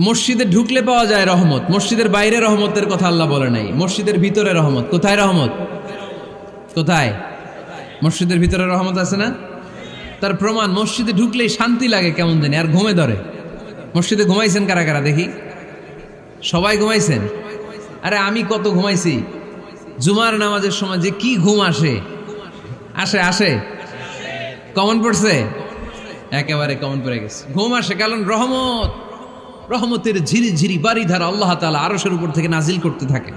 মসজিদে ঢুকলে পাওয়া যায় রহমত। মসজিদের বাইরে রহমতের কথা আল্লাহ বলে নাই, মসজিদের ভিতরে রহমত। কোথায় রহমত? কোথায়? মসজিদের ভিতরে রহমত আছে না? তার প্রমাণ, মসজিদে ঢুকলেই শান্তি লাগে কেমন জানি, আর ঘুমে ধরে। মসজিদে ঘুমাইছেন কারা কারা দেখি? সবাই ঘুমাইছেন? আরে আমি কত ঘুমাইছি। জুমার নামাজের সময় যে কি ঘুম আসে, আসে আসে কমন পড়ছে, একেবারে কমন পড়ে গেছে। ঘুম আসে কারণ রহমত, রহমতের ঝিরি ঝিরি বাড়ি ধারা আল্লাহ তাআলা আরশের উপর থেকে নাজিল করতে থাকে।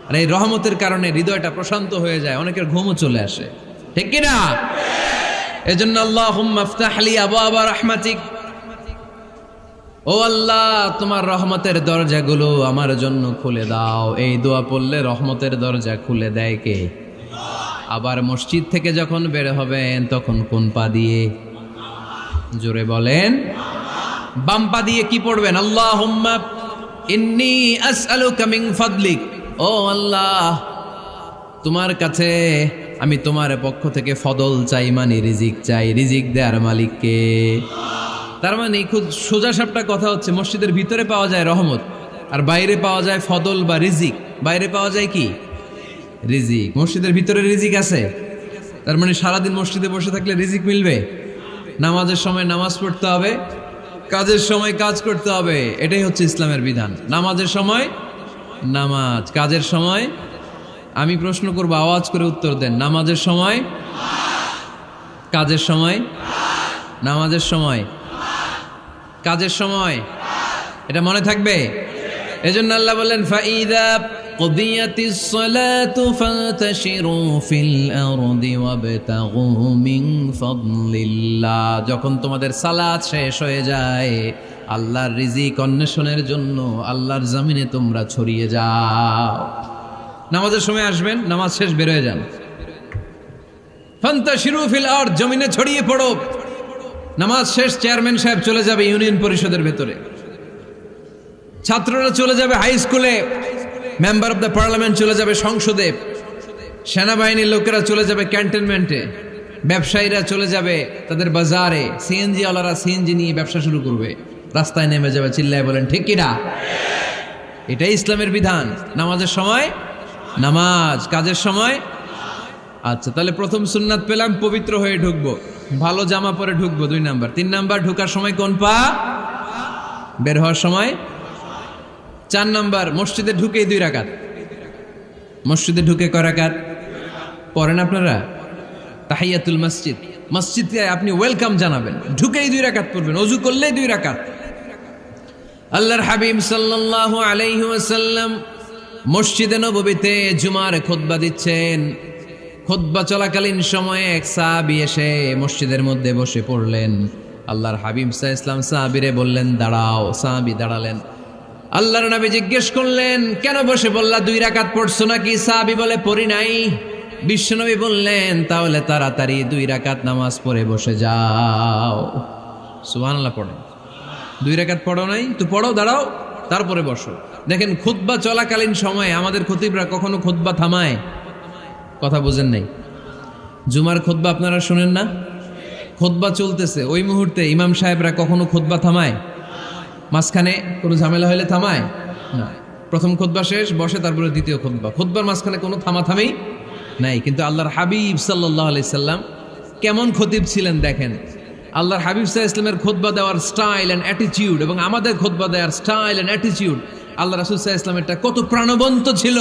আর এই রহমতের কারণে হৃদয়টা প্রশান্ত হয়ে যায়, অনেকের ঘুমও চলে আসে, ঠিক কি না? এজন্য আল্লাহুম্মা আফতাহ লি আবওয়াবা রাহমাতিক, ও আল্লাহ তোমার রহমতের দরজাগুলো আমার জন্য খুলে দাও। এই দোয়া পড়লে রহমতের দরজা খুলে দেয় কে? আবার মসজিদ থেকে যখন বের হবেন তখন কোন পা দিয়ে? জোরে বলেন। বাম পা দিয়ে কি পড়বেন? আল্লাহুম্মা ইন্নী আসআলুকা মিন ফাদলিক, ও আল্লাহ তোমার কাছে আমি তোমার পক্ষ থেকে ফদল চাই, মানে রিজিক চাই। রিজিক দেওয়ার মালিক কে? তার মানে খুব সোজা সাপটা কথা হচ্ছে, মসজিদের ভিতরে পাওয়া যায় রহমত, আর বাইরে পাওয়া যায় ফদল বা রিজিক। বাইরে পাওয়া যায় কি? রিজিক। মসজিদের ভিতরে রিজিক আছে। তার মানে সারাদিন মসজিদে বসে থাকলে রিজিক মিলবে? নামাজের সময় নামাজ পড়তে হবে, কাজের সময় কাজ করতে হবে। এটাই হচ্ছে ইসলামের বিধান। নামাজের সময় নামাজ, কাজের সময়। আমি প্রশ্ন করবো, আওয়াজ করে উত্তর দেন। নামাজের সময়, কাজের সময়, নামাজের সময়, কাজের সময়। এটা মনে থাকবে। এজন্য আল্লাহ বললেন, ফাইদা কুদিয়াতিস সালাতু ফান্তাশিরু ফিল আরদি ওয়াবতাগু মিন ফাদলিল্লাহ। যখন তোমাদের সালাত শেষ হয়ে যায়, আল্লাহর রিজিক অন্বেষণের জন্য আল্লাহর জমিনে তোমরা ছড়িয়ে যাও। নামাজের সময় আসবেন, নামাজ শেষ বের হয়ে যান। ফান্তাশিরু ফিল আরদ, জমিনে ছড়িয়ে পড়ো। নামাজ শেষ, চেয়ারম্যান সাহেব চলে যাবে ইউনিয়ন পরিষদের ভেতরে, ছাত্ররা চলে যাবে হাই স্কুলে, মেম্বার অফ দ্য পার্লামেন্ট চলে যাবে সংসদে, সেনাবাহিনীর লোকেরা চলে যাবে ক্যান্টনমেন্টে, ব্যবসায়ীরা চলে যাবে তাদের বাজারে, সিএনজি ওয়ালারা সিএনজি নিয়ে ব্যবসা শুরু করবে, রাস্তায় নেমে যাবে, চিল্লায় বলেন ঠিক কিনা? এটাই ইসলামের বিধান। নামাজের সময় নামাজ, কাজের সময়। আচ্ছা, তাহলে প্রথম সুন্নাত পেলাম, পবিত্র হয়ে ঢুকবো, ভালো জামা পরে ঢুকবো। 2 নাম্বার। 3 নাম্বার, ঢোকার সময় কোন পা? বের হওয়ার সময়। 4 নাম্বার, মসজিদে ঢুকেই 2 রাকাত। মসজিদে ঢুকে কয় রাকাত পড়েন আপনারা? তাহিয়াতুল মসজিদ। মসজিদে আপনি ওয়েলকাম জানাবেন, ঢুকেই 2 রাকাত পড়বেন, ওযু করলেই 2 রাকাত। আল্লাহর হাবিব সাল্লাল্লাহু আলাইহি ওয়াসাল্লাম মসজিদে নববীতে জুমার খুতবা দিচ্ছেন। খুতবা চলাকালীন সময়ে এক সাহাবী এসে মসজিদের মধ্যে বসে পড়লেন। আল্লাহর হাবিব সাল্লাল্লাহু আলাইহি ওয়াসাল্লাম সাহাবীরে বললেন, দাঁড়াও। সাহাবী দাঁড়ালেন। আল্লাহর নবী জিজ্ঞেস করলেন, কেন বসে বললা? 2 রাকাত পড়ছো নাকি? সাহাবী বলে, পড়ি নাই। বিশ্বনবী বললেন, তাহলে তাড়াতাড়ি 2 রাকাত নামাজ পড়ে বসে যাও। সুবহানাল্লাহ পড়েন। 2 রাকাত পড়ো নাই তো পড়ো, দাঁড়াও, তারপরে বসো। দেখেন, খুতবা চলাকালীন সময়ে আমাদের খতিবরা কখনো খুতবা থামায়? কথা বুঝেন নাই? জুমার খুতবা আপনারা শুনেন না? খুতবা চলতেছে, ওই মুহূর্তে ইমাম সাহেবরা কখনো খুতবা থামায়? মাঝখানে কোনো ঝামেলা হলে থামায় না। প্রথম খুতবা শেষ, বসে, তারপরে দ্বিতীয় খুতবা। খুতবার মাঝখানে কোনো থামাথামি নাই। কিন্তু আল্লাহর হাবিব সাল্লাল্লাহু আলাইহি সাল্লাম কেমন খতিব ছিলেন দেখেন। আল্লাহর হাবিব সাল্লাল্লাহু আলাইহি সাল্লামের খুতবা দেওয়ার স্টাইল অ্যান্ড অ্যাটিটিউড এবং আমাদের খুতবা দেওয়ার স্টাইল অ্যান্ড অ্যাটিটিউড আল্লাহ রাসূল সাল্লাল্লাহু আলাইহি ওয়াসাল্লামেরটা কত প্রাণবন্ত ছিল।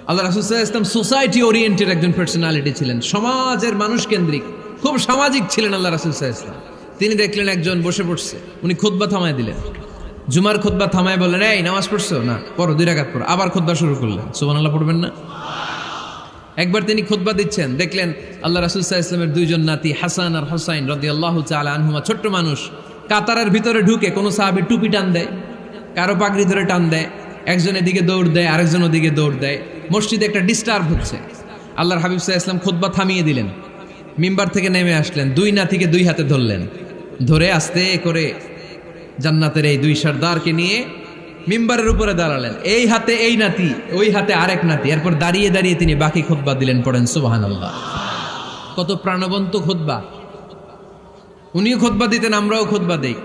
আল্লাহ রাসূল সাল্লাল্লাহু আলাইহি ওয়াসাল্লাম সোসাইটি ওরিয়েন্টেড একজন পার্সোনালিটি ছিলেন, সমাজের মানুষ কেন্দ্রিক, খুব সামাজিক ছিলেন আল্লাহ রাসূল সাল্লাল্লাহু আলাইহি ওয়াসাল্লাম। তিনি দেখলেন একজন বসে পড়ছে, উনি খুতবা থামায় দিলেন, জুমার খুতবা থামায় বললেন, এই নামাজ পড়ছো না, পড়ো 2 রাকাত পড়ো। আবার খুতবা শুরু করলেন, সুবহানাল্লাহ পড়বেন না? একবার তিনি খুতবা দিচ্ছেন, দেখলেন আল্লাহ রাসূল সাল্লাল্লাহু আলাইহি ওয়াসাল্লামের 2 জন নাতি হাসান আর হুসাইন রাদিয়াল্লাহু তাআলা আনহুমা, ছোট্ট মানুষ, কাতারের ভিতরে ঢুকে কোন সাহাবী টুপি টান দেয়, কারো পাগড়ি ধরে টান দেয়, একজন এদিকে দৌড় দেয়, আরেকজন ওদিকে দৌড় দেয়, মসজিদে একটা ডিস্টার্ব হচ্ছে। আল্লাহর হাবিব সাল্লাল্লাহু আলাইহি ওয়াসাল্লাম খুতবা থামিয়ে দিলেন, মিম্বার থেকে নেমে আসলেন, 2 নাতিকে 2 হাতে ধরলেন, ধরে আস্তে করে জান্নাতের এই 2 সর্দারকে নিয়ে মিম্বারের উপরে দাঁড়ালেন, এই হাতে এই নাতি, ওই হাতে আরেক নাতি। এরপর দাঁড়িয়ে দাঁড়িয়ে তিনি বাকি খুতবা দিলেন, পড়েন সুবহানাল্লাহ। কত প্রাণবন্ত খুতবা! উনিও খুতবা দিতেন, আমরাও খুতবা দেই।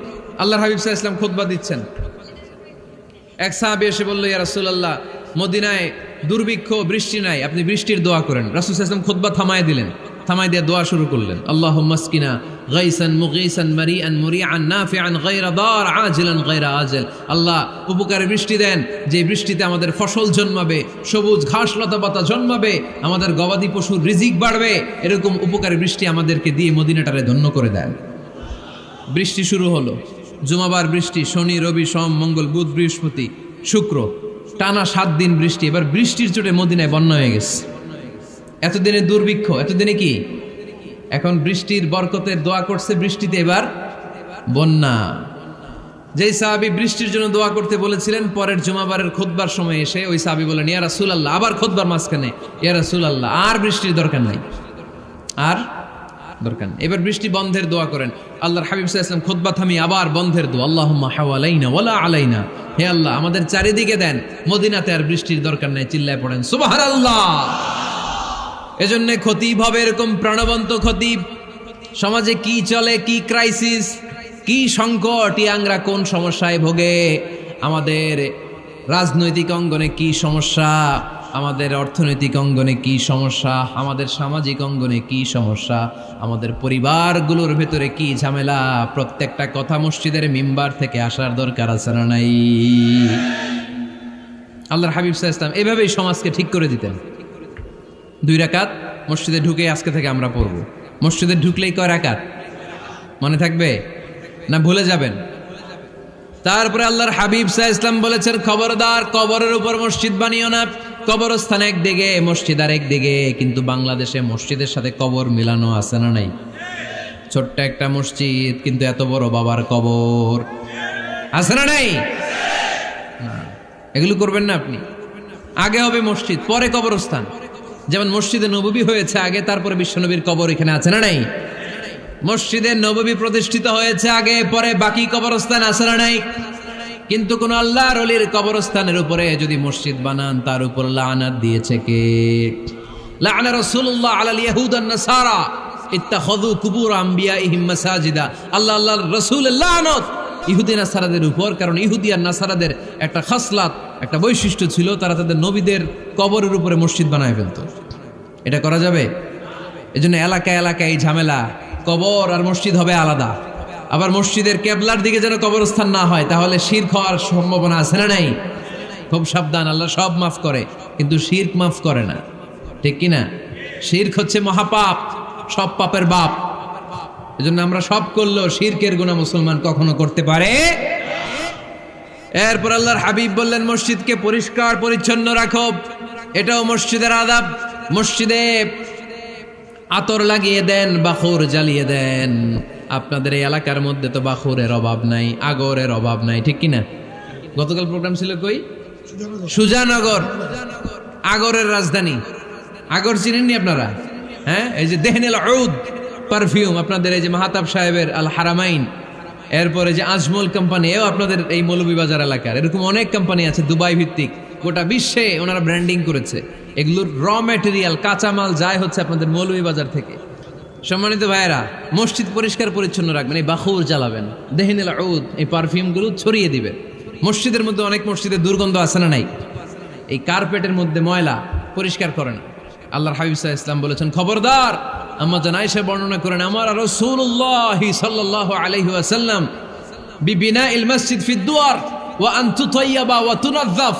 আল্লাহর হাবিব সাল্লাল্লাহু আলাইহি ওয়াসাল্লাম খুতবা দিচ্ছেন, এক সাহাবী এসে বলল, ইয়া রাসূলুল্লাহ, মদিনায় দুর্ভিক্ষ, বৃষ্টি নাই, আপনি বৃষ্টির দোয়া করেন। রাসূল সাল্লাল্লাহু আলাইহি ওয়াসাল্লাম খুতবা থামায় দিলেন, থামায় দিয়ে দোয়া শুরু করলেন, আল্লাহুম্মা আসকিনা গাইসান মুগীসান মারিআন মুরিআন নাফিআন গায়রা দার আজিলান গায়রা আজল। আল্লাহ উপকারে বৃষ্টি দেন, যে বৃষ্টিতে আমাদের ফসল জন্মাবে, সবুজ ঘাস লতা পাতা জন্মাবে, আমাদের গবাদি পশুর রিজিক বাড়বে, এরকম উপকারী বৃষ্টি আমাদেরকে দিয়ে মদিনাটারে ধন্য করে দেন। বৃষ্টি শুরু হলো, জুমাবার বৃষ্টি, শনি রবি সোম মঙ্গল বুধ বৃহস্পতি শুক্র, টানা 7 দিন বৃষ্টি। এবার বৃষ্টির চোটে মদিনায় বন্যা হয়ে গেছে। এতদিনে দুর্ভিক্ষ, এতদিনে কি, এখন বৃষ্টির বরকতের দোয়া করছে, বৃষ্টিতে এবার বন্যা। যেই সাহাবী বৃষ্টির জন্য দোয়া করতে বলেছিলেন, পরের জুমাবারের খুতবার সময় এসে ওই সাহাবী বলেন, ইয়া রাসূলুল্লাহ, আবার খুতবার মাঝখানে, ইয়া রাসূলুল্লাহ, আর বৃষ্টির দরকার নাই, আর দরকার নেই, এবার বৃষ্টি বন্ধের দোয়া করেন। আল্লাহর হাবিব সাল্লাল্লাহু আলাইহি ওয়াসাল্লাম খুতবা থামিয়ে আবার বন্ধের দোয়া, আল্লাহুম্মা হাওয়ালাইনা ওয়ালা আলাইনা, হে আল্লাহ আমাদের চারিদিকে দেন, মদিনাতে আর বৃষ্টির দরকার নাই। চিল্লায় পড়েন সুবহানাল্লাহ। এজন্য খতিব হবে এরকম প্রাণবন্ত খতিব। সমাজে কি চলে, কি ক্রাইসিস, কি সংকট, ইয়াংরা কোন সমস্যায় ভোগে, আমাদের রাজনৈতিক অঙ্গনে কি সমস্যা, আমাদের অর্থনৈতিক অঙ্গনে কি সমস্যা, আমাদের সামাজিক অঙ্গনে কি সমস্যা, আমাদের পরিবারগুলোর ভেতরে কি ঝামেলা, প্রত্যেকটা কথা মসজিদের মিম্বার থেকে আসার দরকার আছে না নাই? আল্লাহর হাবিব সাল্লাল্লাহু আলাইহি ওয়াসাল্লাম এভাবেই সমাজকে ঠিক করে দিতেন। 2 রাকাত মসজিদে ঢুকে আজকে থেকে আমরা পড়ব। মসজিদে ঢুকলেই কয় রাকাত মনে থাকবে না ভুলে যাবেন? তারপরে আল্লাহর হাবিব সাল্লাল্লাহু আলাইহি ওয়াসাল্লাম বলেছেন, খবরদার কবরের উপর মসজিদ বানিও না। কবরস্থান একদিকে, মসজিদ আর একদিকে, কিন্তু বাংলাদেশে মসজিদের সাথে কবর মিলানো আছে না নাই? ছোট্ট একটা মসজিদ, কিন্তু এত বড় বাবার কবর আছে না নাই? এগুলো করবেন না আপনি। আগে হবে মসজিদ, পরে কবরস্থান। যেমন মসজিদে নববী হয়েছে আগে, তারপরে বিশ্বনবীর কবর এখানে আছে না নাই? মসজিদে নববী প্রতিষ্ঠিত হয়েছে আগে, পরে বাকি কবরস্থান আছে না নাই? কিন্তু কোন আল্লাহর ওলির কবরস্থানের উপরে যদি মসজিদ বানান, তার উপর লানাত দিয়েছে কে? লাআনা রাসূলুল্লাহ আলাল ইয়াহুদ ওয়ান নাসারা ইত্তাখাযু কুবুর আমবিয়াইহিম মাসাজিদা। আল্লাহর রাসূলের লানত ইহুদি নাসারাদের উপর, কারণ ইহুদি আর নাসারাদের একটা খাসলাত, একটা বৈশিষ্ট্য ছিল, তারা তাদের নবীদের কবরের উপরে মসজিদ বানায় ফেলতো। এটা করা যাবে? এজন্য এলাকায় এলাকায় এই ঝামেলা, কবর আর মসজিদ হবে আলাদা। আবার মসজিদের কেবলার দিকে যেন কবরস্থান না হয়, তাহলে শিরক হওয়ার সম্ভাবনা আছে না নাই? খুব সাবধান, আল্লাহ সব মাফ করে কিন্তু শিরক মাফ করে না, ঠিক কি না? শিরক হচ্ছে মহাপাপ, সব পাপের বাপ। এজন্য আমরা সব করলেও শিরকের গুনাহ মুসলমান কখনো করতে পারে। এরপর আল্লাহর হাবিব বললেন, মসজিদকে পরিষ্কার পরিচ্ছন্ন রাখো, এটাও মসজিদের আদাব। মসজিদে আতর লাগিয়ে দেন, বাখুর জ্বালিয়ে দেন। আপনাদের এই এলাকার মধ্যে তো বাখুরের অভাব নাই, আগরের অভাব নাই, ঠিক কিনা? গতকাল প্রোগ্রাম ছিল কই? সুজানগর, আগরের রাজধানী। আগর চিনেননি আপনারা? হ্যাঁ, এই যে দেহনেল উদ পারফিউম, আপনাদের এই যে মাহাতাব সাহেবের আল হারামাইন, এরপরে যে আজমল কোম্পানি, এও আপনাদের এই মৌলভীবাজার এলাকার। এরকম অনেক কোম্পানি আছে দুবাই ভিত্তিক, গোটা বিশ্বে ওনারা ব্র্যান্ডিং করেছে। এগুলোর র ম্যাটেরিয়াল, কাঁচামাল যায় হচ্ছে আপনাদের মৌলভীবাজার থেকে। সম্মানিত ভাইয়েরা, মসজিদ পরিষ্কার পরিচ্ছন্ন রাখবেন, এই বাখুর জ্বালাবেন, দেহনেল উদ, এই পারফিউমগুলো ছড়িয়ে দিবেন। মসজিদের মধ্যে অনেক মসজিদে দুর্গন্ধ আছে না নাই? এই কার্পেটের মধ্যে ময়লা, পরিষ্কার করেন। আল্লাহর হাবিব সাল্লাল্লাহু আলাইহি ওয়াসাল্লাম বলেছেন, খবরদার। আম্মা জান আয়েশা বর্ণনা করেন, আমার রাসূলুল্লাহ সাল্লাল্লাহু আলাইহি ওয়াসাল্লাম বিবিনাইল মসজিদ ফি দুয়ার, ওয়া আন তুতাইয়াবা ওয়া তুনাজ্জাফ,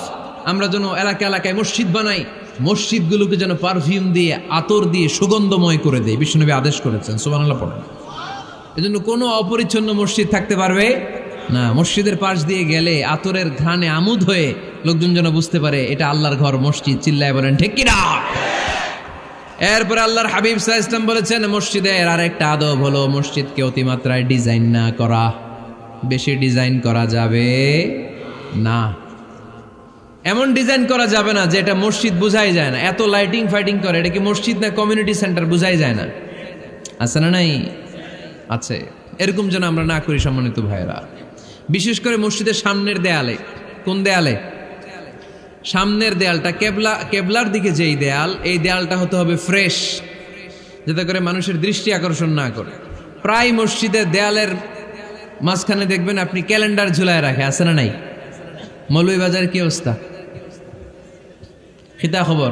আমরা যেন এলাকা এলাকায় মসজিদ বানাই, মসজিদগুলোকে যেন পারফিউম দিয়ে আতর দিয়ে সুগন্ধময় করে দেয়। বিশ্বনবী আদেশ করেছেন, সুবহানাল্লাহ পড়েন। এজন্য কোনো অপরিচ্ছন্ন মসজিদ থাকতে পারবে না। মসজিদের পাশ দিয়ে গেলে আতরের ঘ্রাণে আমোদ হয়ে লোকজন যেন বুঝতে পারে এটা আল্লাহর ঘর, মসজিদ। চিল্লায় বলেন ঠিক কিনা? এরপরে আল্লাহর হাবিব সাল্লাল্লাহু আলাইহি ওয়াসাল্লাম বলেছেন, মসজিদের আরেকটা আদব হলো মসজিদকে অতিমাত্রায় ডিজাইন না করা। বেশি ডিজাইন করা যাবে না। এমন ডিজাইন করা যাবে না যে এটা মসজিদ বোঝাই যায় না। এত লাইটিং ফাইটিং করে, এটা কি মসজিদ না কমিউনিটি সেন্টার বোঝাই যায় না। আছে না? নাই আছে। এরকম যেন আমরা না করি সম্মানিত ভাইয়েরা। বিশেষ করে মসজিদের সামনের দেয়ালে। কোন দেয়ালে? সামনের দেয়ালটা কেবলার দিকে যেই দেয়াল, এই দেয়ালটা হতে হবে ফ্রেশ, যাতে করে মানুষের দৃষ্টি আকর্ষণ না করে। প্রায় মসজিদের দেয়ালের মাঝখানে দেখবেন আপনি ক্যালেন্ডার ঝুলায় রাখে, আছে না নাই? মৌলভীবাজার কি অবস্থা? খিতা খবর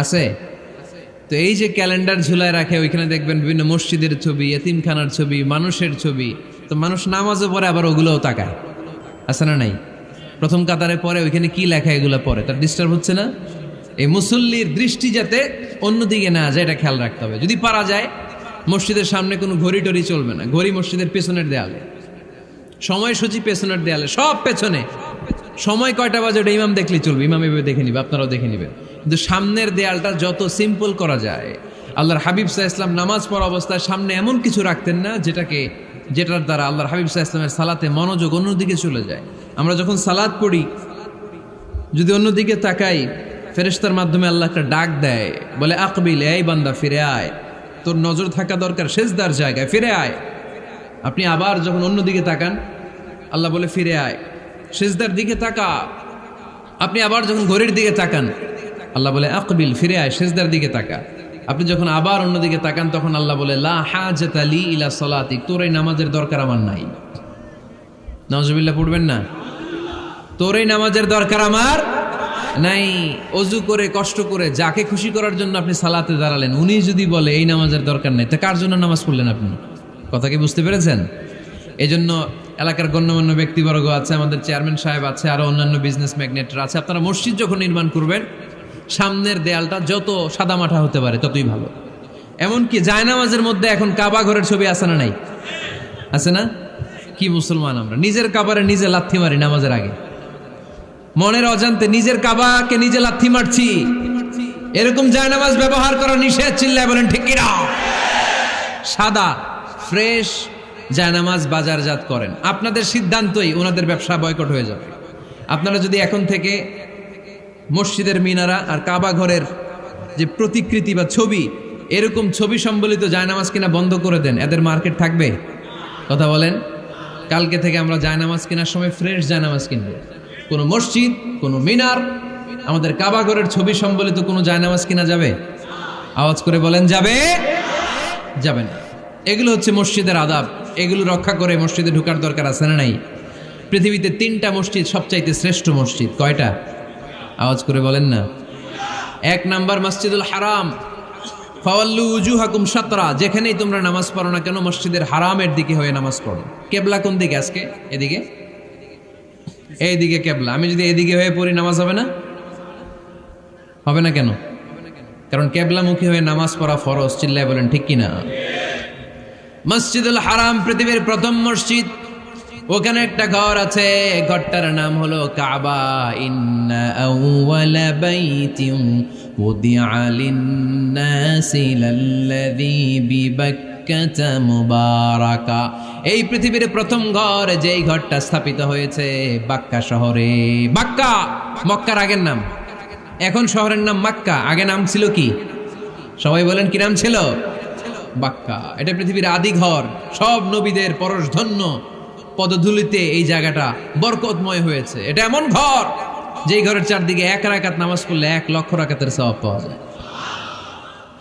আছে? তো এই যে ক্যালেন্ডার ঝুলায় রাখে, ওইখানে দেখবেন বিভিন্ন মসজিদের ছবি, এতিমখানার ছবি, মানুষের ছবি। তো মানুষ নামাজও পড়ে, আবার ওগুলোও তাকায়, আছে না নাই? প্রথম কাতারে পরে ওইখানে কি লেখা, এগুলো পরে, তার ডিস্টার্ব হচ্ছে না? এই মুসল্লির দৃষ্টি যাতে অন্যদিকে না যায়, এটা খেয়াল রাখতে হবে। যদি পারা যায় মসজিদের সামনে কোনো ঘড়ি টড়ি চলবে না। ঘড়ি মসজিদের পেছনের দেয়ালে, সময়সূচি পেছনের দেয়ালে, সব পেছনে। সময় কয়টা বাজে ওটা ইমাম দেখলেই চলবে, ইমাম এভাবে দেখে নিবে, আপনারাও দেখে নিবেন। কিন্তু সামনের দেয়ালটা যত সিম্পল করা যায়। আল্লাহর হাবিব সাল্লাল্লাহু আলাইহি ওয়াসাল্লাম নামাজ পড়া অবস্থায় সামনে এমন কিছু রাখতেন না যেটার দ্বারা আল্লাহর হাবিব সাল্লাল্লাহু আলাইহি ওয়াসাল্লামের সালাতে মনোযোগ অন্যদিকে চলে যায়। আমরা যখন সালাত পড়ি, যদি অন্যদিকে তাকাই, ফেরেশতার মাধ্যমে আল্লাহ একটা ডাক দেয়, বলে আকবিল, এই বান্দা ফিরে আয়, তোর নজর থাকা দরকার সিজদার জায়গায়, ফিরে আয়। আপনি আবার যখন অন্যদিকে তাকান, আল্লাহ বলে ফিরে আয়, সিজদার দিকে তাকা। আপনি আবার যখন ঘড়ির দিকে তাকান, আল্লাহ বলে আকবিল, ফিরে আয়, সিজদার দিকে তাকা। আপনি যখন আবার অন্যদিকে তাকান, তখন আল্লাহ বলে লা হাজাতা লি ইলা সালাতিক, তোর এই নামাজের দরকার আমার নাই। নাউজুবিল্লাহ পড়বেন না? তোর এই নামাজের দরকার আমার নাই। অজু করে কষ্ট করে যাকে খুশি করার জন্য আপনি সালাতে দাঁড়ালেন, উনি যদি বলে এই নামাজের দরকার নাই, তা কার জন্য নামাজ পড়লেন আপনি? কথা কি বুঝতে পেরেছেন? এই জন্য এলাকার গণ্যমান্য ব্যক্তিবর্গ আছে, আমাদের চেয়ারম্যান সাহেব আছে, আরো অন্যান্য বিজনেস ম্যাগনেটরা আছে। আপনারা মসজিদ যখন নির্মাণ করবেন, সামনের দেয়ালটা যত সাদামাটা হতে পারে ততই ভালো। এমনকি জায়নামাজের মধ্যে এখন কাবা ঘরের ছবি আছে না নাই? আছে না? কি মুসলমান আমরা! নিজের কাবারে নিজে লাথি মারি নামাজের আগে, মনের অজান্তে নিজের কাবাকে নিজে লাথি মারছি। এরকম জায়নামাজ ব্যবহার করা নিষেধ। চিল্লায় বলেন ঠিক কিনা? সাদা ফ্রেশ জায়নামাজ বাজারজাত করেন, আপনাদের সিদ্ধান্তই ওনাদের ব্যবসা বয়কট হয়ে যাবে। আপনারা যদি এখন থেকে মসজিদের মিনারা আর কাবা ঘরের যে প্রতিকৃতি বা ছবি, এরকম ছবি সম্বলিত জায়নামাজ কিনা বন্ধ করে দেন, এদের মার্কেট থাকবে? কথা বলেন। কালকে থেকে আমরা জায়নামাজ কেনার সময় ফ্রেশ জায়নামাজ কিনবো। কোনো মসজিদ, কোনো মিনার, আমাদের কাবা ঘরের ছবি সম্বলিত কোনো জায়নামাজ কিনা যাবে? আওয়াজ করে বলেন, যাবে? যাবে না। এগুলো হচ্ছে মসজিদের আদাব। এগুলো রক্ষা করে মসজিদে ঢোকার দরকার আছে না নাই? পৃথিবীতে 3টা মসজিদ সবচাইতে শ্রেষ্ঠ মসজিদ। কয়টা? আওয়াজ করে বলেন না। 1 নাম্বার মসজিদুল হারাম, ফাওয়াল্লু উজুহাকুম শাতরা। যেখানেই তোমরা নামাজ পড়ো না কেন, মসজিদের হারামের দিকে হয়ে নামাজ পড়ো। কেবলা কোন দিকে আজকে? এদিকে, এইদিকে কেবলা। আমি যদি এদিকে হয়ে পড়ি, নামাজ হবে না? হবে না কেন? কারণ কেবলামুখী হয়ে নামাজ পড়া ফরজ। চিল্লায় বলেন ঠিক কিনা? মসজিদুল হারাম পৃথিবীর প্রথম মসজিদ। ওখানে একটা ঘর আছে, ঘরটার নাম হলো কাবা। ইন্না আউওয়ালা বাইতিন উদিআ লিন-নাসি লাল্লাযী বিবাক্কাতা মুবারাকা। এই পৃথিবীর প্রথম ঘর, যেই ঘরটা স্থাপিত হয়েছে বাক্কা শহরে। বাক্কা মক্কার আগের নাম, এখন শহরের নাম মক্কা। আগে নাম ছিল কি? সবাই বলেন, কি নাম ছিল? বাক্কা। এটা পৃথিবীর আদি ঘর। সব নবীদের পরশধন্য পদধূলিতে এই জায়গাটা বরকতময় হয়েছে। এটা এমন ঘর, যেই ঘরের চারদিকে 1 রাকাত নামাজ পড়লে 1 লক্ষ রাকাতের সওয়াব পাওয়া যায়।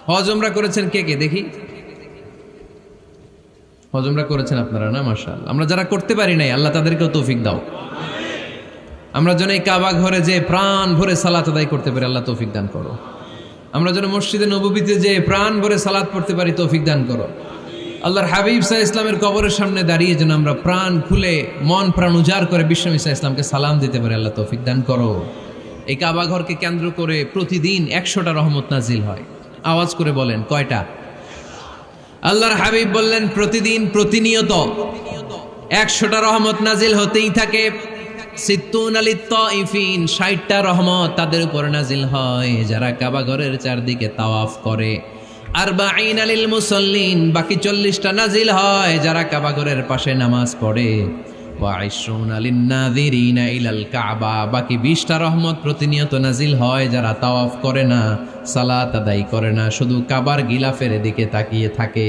হজ উমরা করেছেন কে কে দেখি? হজ উমরা করেছেন আপনারা না? মাশাআল্লাহ। আমরা যারা করতে পারি নাই, আল্লাহ তাদেরকেও তৌফিক দাও। আমরা যেন এই কাবা ঘরে যে প্রাণ ভরে সালাত আদায় করতে পারি, আল্লাহ তৌফিক দান করো। আমরা যেন মসজিদে নববীতে যে প্রাণ ভরে সালাত পড়তে পারি, তৌফিক দান করো। আল্লাহর হাবিব সাল্লাল্লাহু আলাইহি ইসলামের কবরের সামনে দাঁড়িয়ে যেন আমরা প্রাণ খুলে মন প্রাণ উজাড় করে বিশ্বনবী সাল্লাল্লাহু আলাইহি ইসলামকে সালাম দিতে পারি। আল্লাহ তৌফিক দান করো। এই কাবা ঘরকে কেন্দ্র করে প্রতিদিন 100টা রহমত নাজিল হয়। আওয়াজ করে বলেন কয়টা? আল্লাহর হাবিব বললেন প্রতিদিন প্রতিনিয়ত 100টা রহমত নাজিল হতেই থাকে। সিত্তুন আলিত তাইফিন, 60টা রহমত তাদের উপর নাজিল হয় যারা কাবা ঘরের চারদিকে তাওয়াফ করে। আরবাঈন আলিল মুসাল্লিন, বাকি 40টা নাজিল হয় যারা কাবা ঘরের পাশে নামাজ পড়ে। ওয়া 20 আলিন নাযিরিনা ইলাল কাবা, বাকি 20টা রহমত প্রতিনিয়ত নাজিল হয় যারা তাওয়াফ করে না, সালাত আদায় করে না, শুধু কাবার গিলাফের দিকে তাকিয়ে থাকে।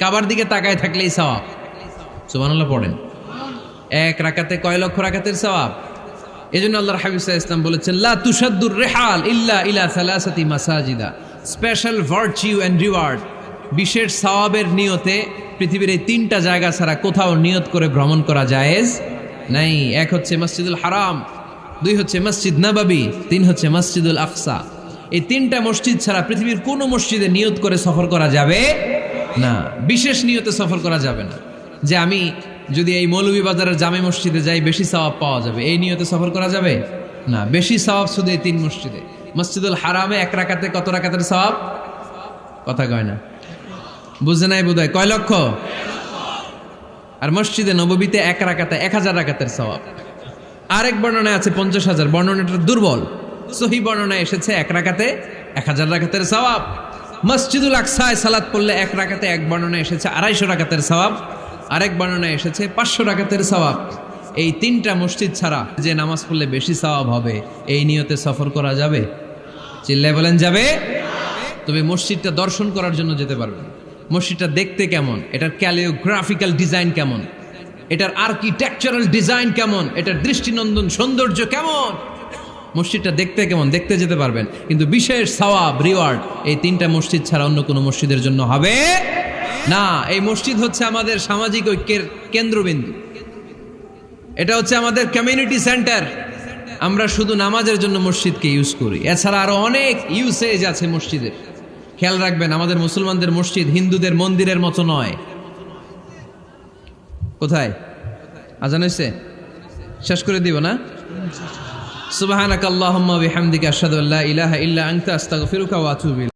কাবার দিকে তাকায় থাকলেই সওয়াব। সুবহানাল্লাহ পড়েন। এক রাকাতে কয় লক্ষ রাকাতের সওয়াব। এজন্য আল্লাহর হাবিব সাল্লাল্লাহু আলাইহি ওয়াসাল্লাম বলেছেন লা তুশাদ্দুর রিহাল ইল্লা ইলা সালাসাতি মাসাজিদা, স্পেশাল ভার্চু এন্ড রিওয়ার্ড, বিশেষ সওয়াবের নিয়তে পৃথিবীর এই 3টা জায়গা ছাড়া কোথাও নিয়ত করে ভ্রমণ করা জায়েজ নাই। এক হচ্ছে মসজিদুল হারাম, 2 হচ্ছে মসজিদ নববী, 3 হচ্ছে মসজিদুল আকসা। এই 3টা মসজিদ ছাড়া পৃথিবীর কোনো মসজিদে নিয়ত করে সফর করা যাবে না। বিশেষ নিয়তে সফর করা যাবে না যে আমি যদি এই মৌলভীবাজারের জামে মসজিদে যাই বেশি সওয়াব পাওয়া যাবে, এই নিয়তে সফর করা যাবে না। বেশি সওয়াব শুধু এই 3 মসজিদে। মসজিদুল হারামে 1 রাকাতে কত রাকাতের সওয়াব? কথা কয় না, বুঝে নাই বোধহয়। কয় লক্ষ? আর মসজিদে নববীতে 1 রাকাতে 1000 রাকাতের সওয়াব। আরেক বর্ণনায় আছে 50,000, বর্ণনাটা দুর্বল। সহিহ বর্ণনায় এসেছে 1 রাকাতে 1000 রাকাতের সওয়াব। মসজিদুল আকসায় সালাত পড়লে 1 রাকাতে, এক বর্ণনায় এসেছে 250 রাকাতের সওয়াব, আরেক বর্ণনায় এসেছে 500 রাকাতের সওয়াব। এই 3টা মসজিদ ছাড়া যে নামাজ পড়লে বেশি সওয়াব হবে, এই নিয়তে সফর করা যাবে? চিল্লায় বলেন যাবে। তবে মসজিদটা দর্শন করার জন্য যেতে পারবেন। মসজিদটা দেখতে কেমন, এটার ক্যালিওগ্রাফিক্যাল ডিজাইন কেমন, এটার আর্কিটেকচারাল ডিজাইন কেমন, এটার দৃষ্টিনন্দন সৌন্দর্য কেমন, মসজিদটা দেখতে কেমন, দেখতে যেতে পারবেন। কিন্তু বিশেষ সওয়াব রিওয়ার্ড এই 3টা মসজিদ ছাড়া অন্য কোনো মসজিদের জন্য হবে না। এই মসজিদ হচ্ছে আমাদের সামাজিক ঐক্যের কেন্দ্রবিন্দু, এটা হচ্ছে আমাদের কমিউনিটি সেন্টার। আমরা শুধু নামাজের জন্য মসজিদকে ইউজ করি, এছাড়া আরো অনেক ইউসেজ আছে মসজিদের। খেয়াল রাখবেন, আমাদের মুসলমানদের মসজিদ হিন্দুদের মন্দিরের মতো নয়। কোথায় আজান হয়েছে? শেষ করে দিব না? সুবহানাকাল্লাহুম্মা ওয়া বিহামদিকা আশহাদু আল্লা ইলাহা ইল্লা আনতা আস্তাগফিরুকা ওয়া আতুবু ইলাইক।